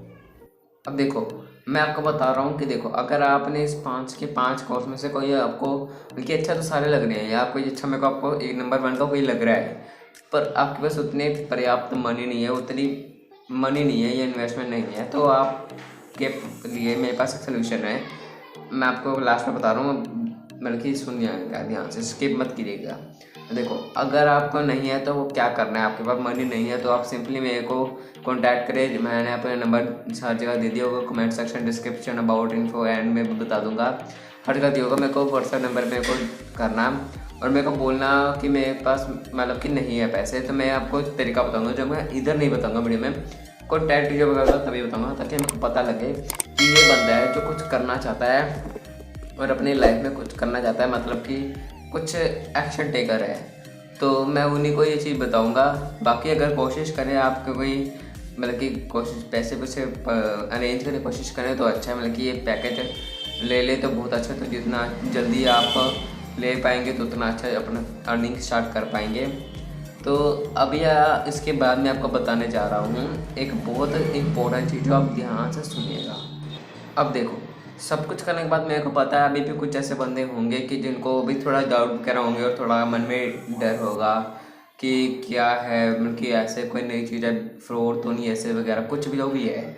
अब देखो मैं आपको बता रहा हूँ कि देखो अगर आपने इस 5 के 5 कोर्स में से कोई आपको, बल्कि अच्छा तो सारे लग रहे हैं, या कोई अच्छा मेरे को आपको एक नंबर 1 का कोई लग रहा है, पर आपके पास उतने पर्याप्त मनी नहीं है, उतनी मनी नहीं है, ये इन्वेस्टमेंट नहीं है, तो आपके लिए मेरे पास एक सोल्यूशन है। मैं आपको लास्ट में बता रहा हूँ, बल्कि सुनिएगा ध्यान से, स्किप मत कीजिएगा। देखो अगर आपको नहीं है तो वो क्या करना है, आपके पास मनी नहीं है तो आप सिंपली मेरे को कॉन्टैक्ट करें। मैंने अपना नंबर हर जगह दे दिया होगा, comment section, description, about info and में बता दूंगा, हर जगह दिया होगा। मेरे को व्हाट्सएप नंबर मेरे को करना और मेरे को बोलना कि मेरे पास मतलब कि नहीं है पैसे, तो मैं आपको तरीका बताऊँगा जो मैं इधर नहीं बताऊँगा वीडियो में, कॉन्टैक्ट वीडियो वगैरह तभी बताऊँगा ताकि मेरे को पता लगे कि ये बंदा है जो कुछ करना चाहता है और अपनी लाइफ में कुछ करना चाहता है, मतलब कि कुछ एक्शन टेकर है, तो मैं उन्हीं को ये चीज़ बताऊंगा। बाकी अगर कोशिश करें आपको कोई मतलब कि कोशिश पैसे अरेंज करने की कोशिश करें तो अच्छा है, मतलब कि ये पैकेज ले ले तो बहुत अच्छा, तो जितना जल्दी आप ले पाएंगे तो उतना अच्छा अपना अर्निंग स्टार्ट कर पाएंगे। तो अब या इसके बाद मैं आपको बताने जा रहा हूँ एक बहुत इम्पोर्टेंट चीज़ जो आप ध्यान से सुनिएगा। अब देखो सब कुछ करने के बाद मेरे को पता है अभी भी कुछ ऐसे बंदे होंगे कि जिनको भी थोड़ा डाउट वगैरह होंगे और थोड़ा मन में डर होगा कि क्या है, मतलब कि ऐसे कोई नई चीज़ है, फ्रॉड तो नहीं ऐसे वगैरह, कुछ भी जो भी है,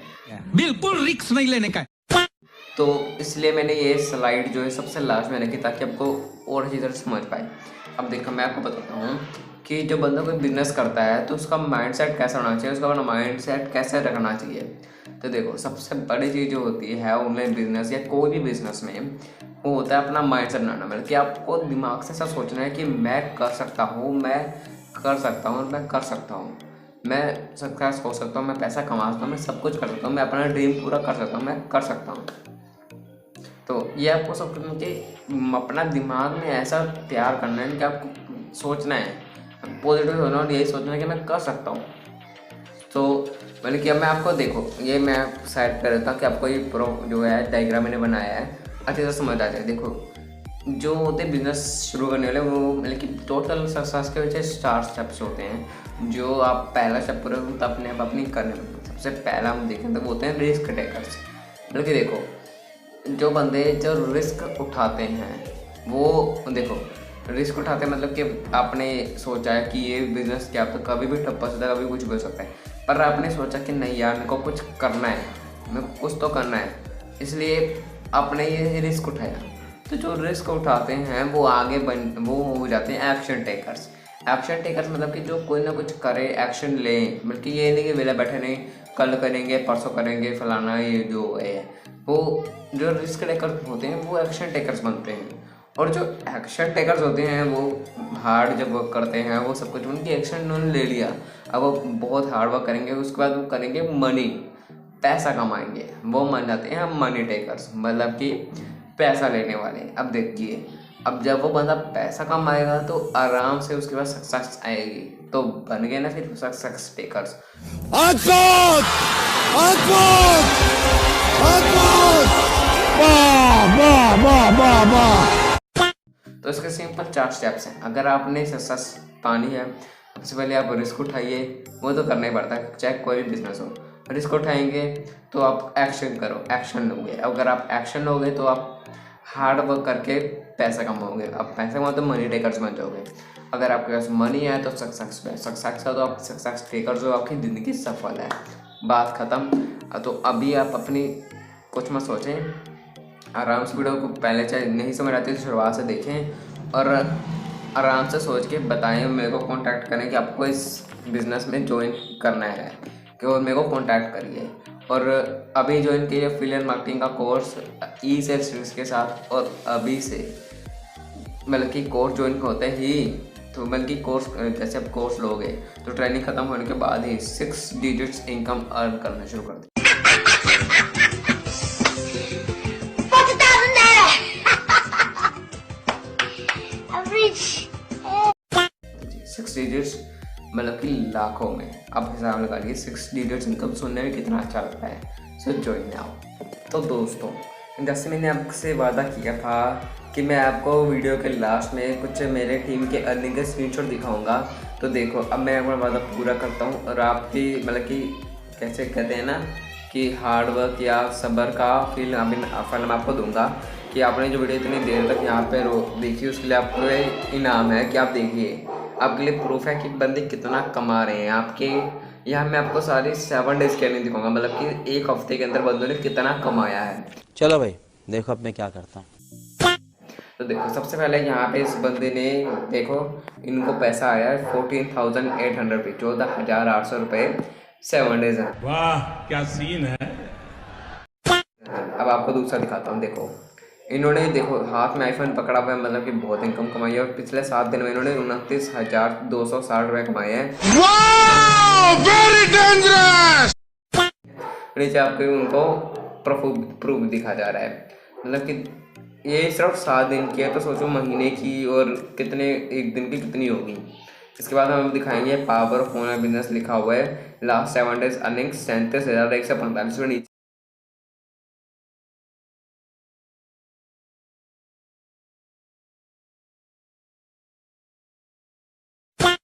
बिल्कुल रिस्क नहीं लेने का। तो इसलिए मैंने ये स्लाइड जो है सबसे लास्ट में रखी ताकि आपको और अच्छी तरह समझ पाए। अब देखो मैं आपको बताता हूँ कि जो बंदा कोई बिजनेस करता है तो उसका माइंडसेट कैसा होना चाहिए, उसका अपना माइंडसेट कैसे रखना चाहिए। तो देखो सबसे बड़ी चीज़ जो होती है ऑनलाइन बिजनेस या कोई भी बिजनेस में, वो होता है अपना माइंडसेट बनाना, मतलब कि आपको दिमाग से ऐसा सोचना है कि मैं कर सकता हूँ, मैं कर सकता हूँ, मैं कर सकता हूँ, मैं सक्सेस हो सकता हूँ, मैं पैसा कमा सकता हूँ, मैं सब कुछ कर सकता हूँ, मैं अपना ड्रीम पूरा कर सकता हूँ, मैं कर सकता हूँ। तो ये आपको सब करना कि अपना दिमाग में ऐसा तैयार करना है कि आपको सोचना है पॉजिटिव होना और यही सोचना है कि मैं कर सकता हूँ। तो मतलब कि अब मैं आपको देखो ये मैं साइड कर देता हूँ कि आपको ये जो है डायग्राम मैंने बनाया है अच्छे से समझ आ जाए। देखो जो होते बिजनेस शुरू करने वाले वो मतलब कि टोटल सक्सेस के वजह 4 स्टेप्स होते हैं। जो आप पहला स्टेप पूरा अपने आप अपनी करने में, सबसे पहला हम देखें तो वो होते हैं रिस्क टेकर्स। मतलब कि देखो जो बंदे जो रिस्क उठाते हैं वो देखो रिस्क उठाते हैं, मतलब कि आपने सोचा है कि ये बिज़नेस क्या तो कभी भी ठप्पा सकता है, कभी कुछ भी हो सकता है, पर आपने सोचा कि नहीं यार मेरे को कुछ करना है, मेरे को कुछ तो करना है, इसलिए आपने ये रिस्क उठाया। तो जो रिस्क उठाते हैं वो आगे वो हो जाते हैं एक्शन टेकर्स। एक्शन टेकर्स मतलब कि जो कोई ना कुछ करे, एक्शन लें, बल्कि ये नहीं कि वेला बैठे नहीं कल करेंगे परसों करेंगे फलाना, ये जो है वो जो रिस्क टेकर्स होते हैं वो एक्शन टेकर्स बनते हैं। और जो एक्शन टेकर्स होते हैं वो हार्ड जब वर्क करते हैं, वो सब कुछ उनकी एक्शन उन्होंने ले लिया, अब वो बहुत हार्ड वर्क करेंगे, उसके बाद वो करेंगे मनी, पैसा कमाएंगे, वो मान जाते हैं मनी टेकर्स, मतलब कि पैसा लेने वाले। अब देखिए अब जब वो बंदा पैसा कमाएगा तो आराम से उसके पास सक्सेस आएगी, तो बन गए ना फिर सक्सेस टेकर्स। तो इसके सिंपल 4 स्टेप्स हैं। अगर आपने सक्सेस पानी है, सबसे पहले आप रिस्क उठाइए, वो तो करना ही पड़ता है चाहे कोई भी बिजनेस हो। रिस्क उठाएंगे तो आप एक्शन करो, एक्शन लोगे। अगर आप एक्शन लोगे तो आप हार्ड वर्क करके पैसा कमाओगे। आप पैसा कमाओ तो मनी टेकर्स बन जाओगे। अगर आपके पास मनी है तो सक्सेस है, सक्सेस है तो आप सक्सेस टेकर्स हो, आपकी ज़िंदगी सफल है, बात ख़त्म। तो अभी आप अपनी कुछ मत सोचें, आराम से वीडियो को पहले चाहे नहीं समझ आती तो शुरुआत से देखें और आराम से सोच के बताएं, मेरे को कांटेक्ट करें कि आपको इस बिज़नेस में ज्वाइन करना है कि और मेरे को कांटेक्ट करिए। और अभी ज्वाइन कीजिए एफिलिएट मार्केटिंग का कोर्स ई-सेल्स के साथ। और अभी से मतलब कि कोर्स ज्वाइन होते ही तो बल्कि कोर्स जैसे आप कोर्स लोगे तो ट्रेनिंग ख़त्म होने के बाद ही 6 डिजिट्स इनकम अर्न करना शुरू कर दें। 6 डिजिट्स मतलब कि लाखों में। आप हिसाब लगाइए 6 डिजिट्स इनकम सुनने में कितना अच्छा लगता है। सो ज्वाइन नाउ। तो दोस्तों, जैसे मैंने आपसे वादा किया था कि मैं आपको वीडियो के लास्ट में कुछ मेरे टीम के अर्निंग के स्क्रीनशॉट दिखाऊंगा, तो देखो अब मैं अपना वादा पूरा करता हूँ और आपकी मतलब कि कैसे कहते हैं ना कि हार्ड वर्क या सब्र का फल मैं आपको दूंगा कि आपने जो वीडियो इतनी देर तक यहाँ पे देखी उसके लिए आपको इनाम है कि आप देखिए, आपके लिए प्रूफ है कि बंदे कितना कमा रहे हैं। आपके यहाँ मैं आपको सारी 7 डेज के अर्निंग दिखाऊंगा, मतलब कि 1 हफ्ते के अंदर बंदों ने कितना कमाया है। चलो भाई देखो अब मैं क्या करता हूँ। तो देखो सबसे पहले यहाँ पे इस बंदे ने देखो इनको पैसा आया है 14,800 रुपये, 14,800 रुपये 7 डेज है। वाह क्या सीन है। अब आपको दूसरा दिखाता हूँ। देखो इन्होंने देखो हाथ में आईफोन पकड़ा हुआ है, मतलब कि बहुत इनकम कमाई है और पिछले 7 दिन में इन्होंने 29,260 रुपये कमाए हैं। नीचे आपको उनको प्रूफ दिखा जा रहा है, मतलब कि ये सिर्फ 7 दिन की है, तो सोचो महीने की और कितने एक दिन की कितनी होगी। इसके बाद हम दिखाएंगे पावर ऑफ ऑनलाइन बिजनेस लिखा हुआ है लास्ट 7 डेज अर्निंग 37,145 रुपये।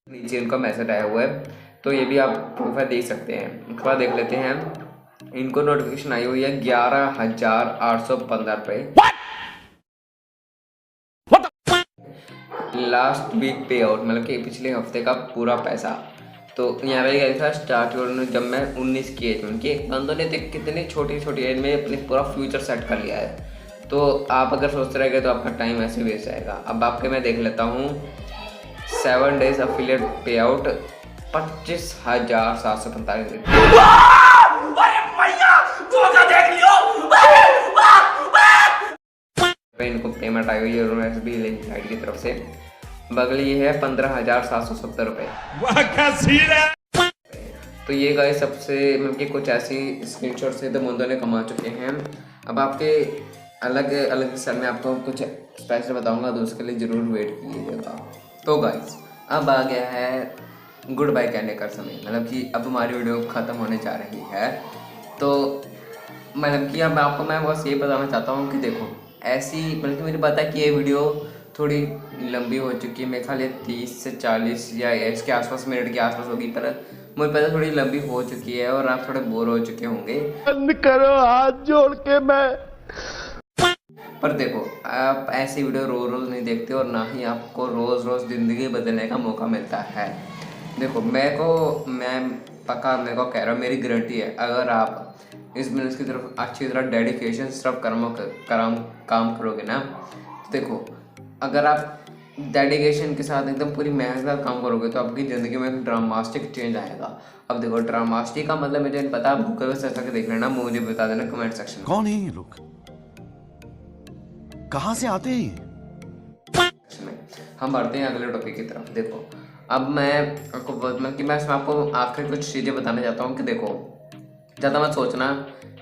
नीचे इनका मैसेज आया हुआ है, तो ये भी आप प्रूफ देख सकते हैं। उसके बाद देख लेते हैं इनको नोटिफिकेशन आई हुई है 11,815 रुपये लास्ट वीक पे आउट, मतलब कि पिछले हफ्ते का पूरा पैसा। तो यहाँ पे गया था स्टार्ट जब मैं 19 की एज में, उनके बंदों ने कितनी छोटी छोटी एज में अपने पूरा फ्यूचर सेट कर लिया है। तो आप अगर सोचते रहेंगे तो आपका टाइम ऐसे वेस्ट जाएगा। अब आपके मैं देख लेता हूँ 7 डेज एफिलिएट पे आउट 25,745 इनको पेमेंट आई हुई है SBI साइड की तरफ से। बगल ये है 15,770 रुपये। वाह क्या सीन है। तो ये गाइस सबसे मतलब कि कुछ ऐसी स्क्रीनशॉट से तो बंदों ने कमा चुके हैं। अब आपके अलग अलग सर में आपको कुछ स्पेशल बताऊंगा, तो उसके लिए ज़रूर वेट कीजिएगा। तो गाइस अब आ गया है गुड बाय कहने का समय, मतलब कि अब हमारी वीडियो ख़त्म होने जा रही है। तो मतलब कि अब आपको मैं बस ये बताना चाहता हूँ कि देखो ऐसी मतलब कि मुझे पता है कि ये वीडियो थोड़ी लंबी हो चुकी है, मेरे ख्याल 30 से 40 या इसके आसपास मिनट के आसपास होगी, पर मुझे पता थोड़ी लंबी हो चुकी है और आप थोड़े बोर हो चुके होंगे। बंद करो हाथ जोड़ के मैं। पर देखो आप ऐसी वीडियो रोज़ नहीं देखते और ना ही आपको रोज़ ज़िंदगी बदलने का मौका मिलता है। देखो मैं पक्का मेरे को कह रहा हूँ, मेरी गारंटी है, अगर आप इस बिजनेस की तरफ अच्छी तरह डेडिकेशन सिर्फ काम करोगे ना, तो देखो अगर आप डेडिकेशन के साथ एकदम पूरी मेहनत काम करोगे तो आपकी ज़िंदगी में एक ड्रामास्टिक चेंज आएगा। अब देखो ड्रामास्टिक का मतलब मुझे नहीं पता, आप गूगल पे सर्च करके देख लेना, मुझे बता देना कमेंट सेक्शन में। कौन है ये लोग, कहाँ से आते हैं? हम बढ़ते हैं अगले टॉपिक की तरफ। देखो अब मैं आपको मतलब कि मैं इसमें आपको आखिर कुछ चीज़ें बताना चाहता हूँ कि देखो ज़्यादा मत सोचना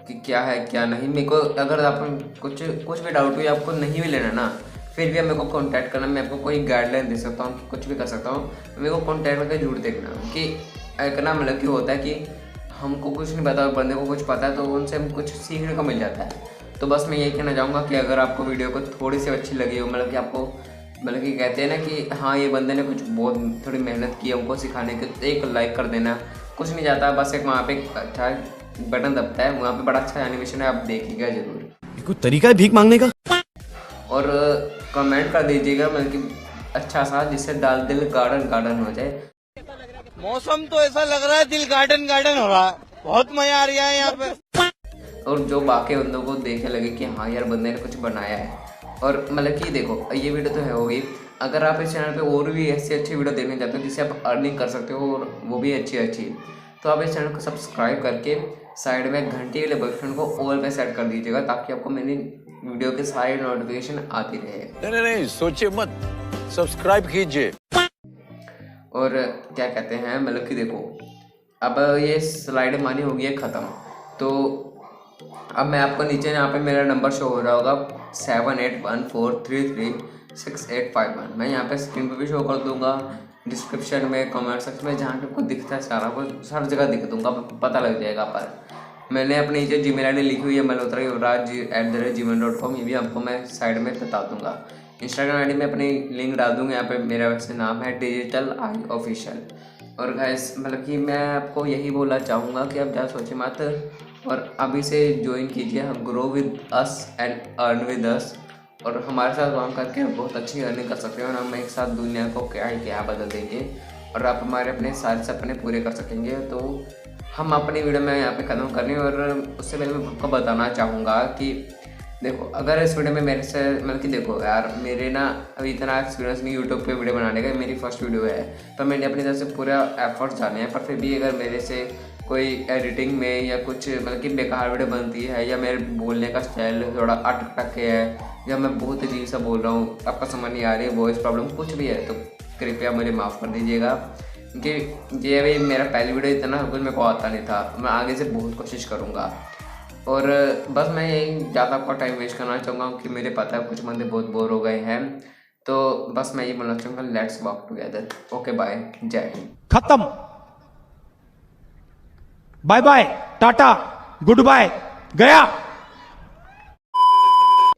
कि क्या है क्या नहीं। मेरे को अगर आप कुछ भी डाउट हुई आपको नहीं भी लेना ना, फिर भी आप मेरे को कांटेक्ट करना, मैं आपको कोई गाइडलाइन दे सकता हूँ कि कुछ भी कर सकता हूँ। मेरे को कांटेक्ट करके जरूर देखना कि एक ना मतलब कि होता है कि हमको कुछ नहीं पता, बंदे को कुछ पता है तो उनसे हम कुछ सीखने को मिल जाता है। तो बस मैं यही कहना चाहूँगा कि अगर आपको वीडियो को थोड़ी सी अच्छी लगी हो, मतलब कि आपको मतलब कि कहते हैं ना कि हाँ ये बंदे ने कुछ बहुत थोड़ी मेहनत की है हमको सिखाने की, तो एक लाइक कर देना, कुछ नहीं जाता, बस एक वहाँ पे एक अच्छा बटन दबता है, वहाँ पे बड़ा अच्छा एनिमेशन है, आप देखिएगा जरूर। कोई तरीका है भीख मांगने का? और कमेंट कर दीजिएगा मतलब कि अच्छा सा, जिससे डाल दिल गार्डन गार्डन हो जाए। मौसम तो ऐसा लग रहा है दिल गार्डन गार्डन हो रहा है, बहुत मजा आ रहा है यहाँ पे। और जो बाकी बंदों को देखे लगे कि हाँ यार बंदे ने कुछ बनाया है। और मतलब कि देखो ये वीडियो तो है होगी, अगर आप इस चैनल पे और भी ऐसी अच्छी वीडियो देखना चाहते हो जिससे आप अर्निंग कर सकते हो और वो भी अच्छी तो आप इस चैनल को सब्सक्राइब करके साइड में घंटी वाले बटन को ऑल पे सेट कर दीजिएगा, ताकि आपको मेरी वीडियो के सारे नोटिफिकेशन आती रहे। नहीं सोचिए मत, सब्सक्राइब कीजिए। और क्या कहते हैं मतलब कि देखो अब ये स्लाइड मानी होगी है ख़त्म, तो अब मैं आपको नीचे यहाँ पे मेरा नंबर शो हो रहा होगा 7814336851। मैं यहाँ पे स्क्रीन पे भी शो कर दूंगा, डिस्क्रिप्शन में, कमेंट सेक्शन में, जहाँ पे आपको दिखता है सारा वो हर जगह दिख दूंगा, आपको पता लग जाएगा। पर मैंने अपनी नीचे जीमेल आईडी लिखी हुई है malhotra@gmail.com, ये भी आपको मैं साइड में बता दूंगा। इंस्टाग्राम आईडी में अपनी लिंक डाल दूंगा, यहाँ पे मेरा वैसे नाम है डिजिटल आई ऑफिशियल। और गाइस मतलब कि मैं आपको यही बोलना चाहूँगा कि आप ज़्यादा सोचिए मत और अभी से ज्वाइन कीजिए grow with us and earn with us, और हमारे साथ काम करके बहुत अच्छी अर्निंग कर सकते हैं और हम एक साथ दुनिया को क्या ही क्या बदल देंगे और आप हमारे अपने सारे सपने पूरे कर सकेंगे। तो हम अपनी वीडियो में यहाँ पे ख़त्म करनी है। और उससे पहले मैं आपको बताना चाहूँगा कि देखो अगर इस वीडियो में मेरे से मतलब कि देखो यार मेरे ना अभी इतना एक्सपीरियंस नहीं यूट्यूब पे वीडियो बनाने का, मेरी फर्स्ट वीडियो है, पर मैंने अपनी तरफ से पूरा एफर्ट्स डाले हैं। पर फिर भी अगर मेरे से कोई एडिटिंग में या कुछ मतलब कि बेकार वीडियो बनती है या मेरे बोलने का स्टाइल थोड़ा अटक के है या मैं बहुत अजीब सा बोल रहा हूँ, आपका समझ नहीं आ रही है, वॉइस प्रॉब्लम कुछ भी है, तो कृपया मुझे माफ़ कर दीजिएगा। क्योंकि ये भाई मेरा पहली वीडियो इतना कुछ मेरे को आता नहीं था, मैं आगे से बहुत कोशिश करूँगा। और बस मैं यही ज़्यादा आपका टाइम वेस्ट करना चाहूँगा कि मेरे पता है कुछ बंदे बहुत बोर हो गए हैं, तो बस मैं ये बोलना चाहूँगा let's work together. Okay bye, जय हिंद। खत्म, bye bye, tata, good bye, गया।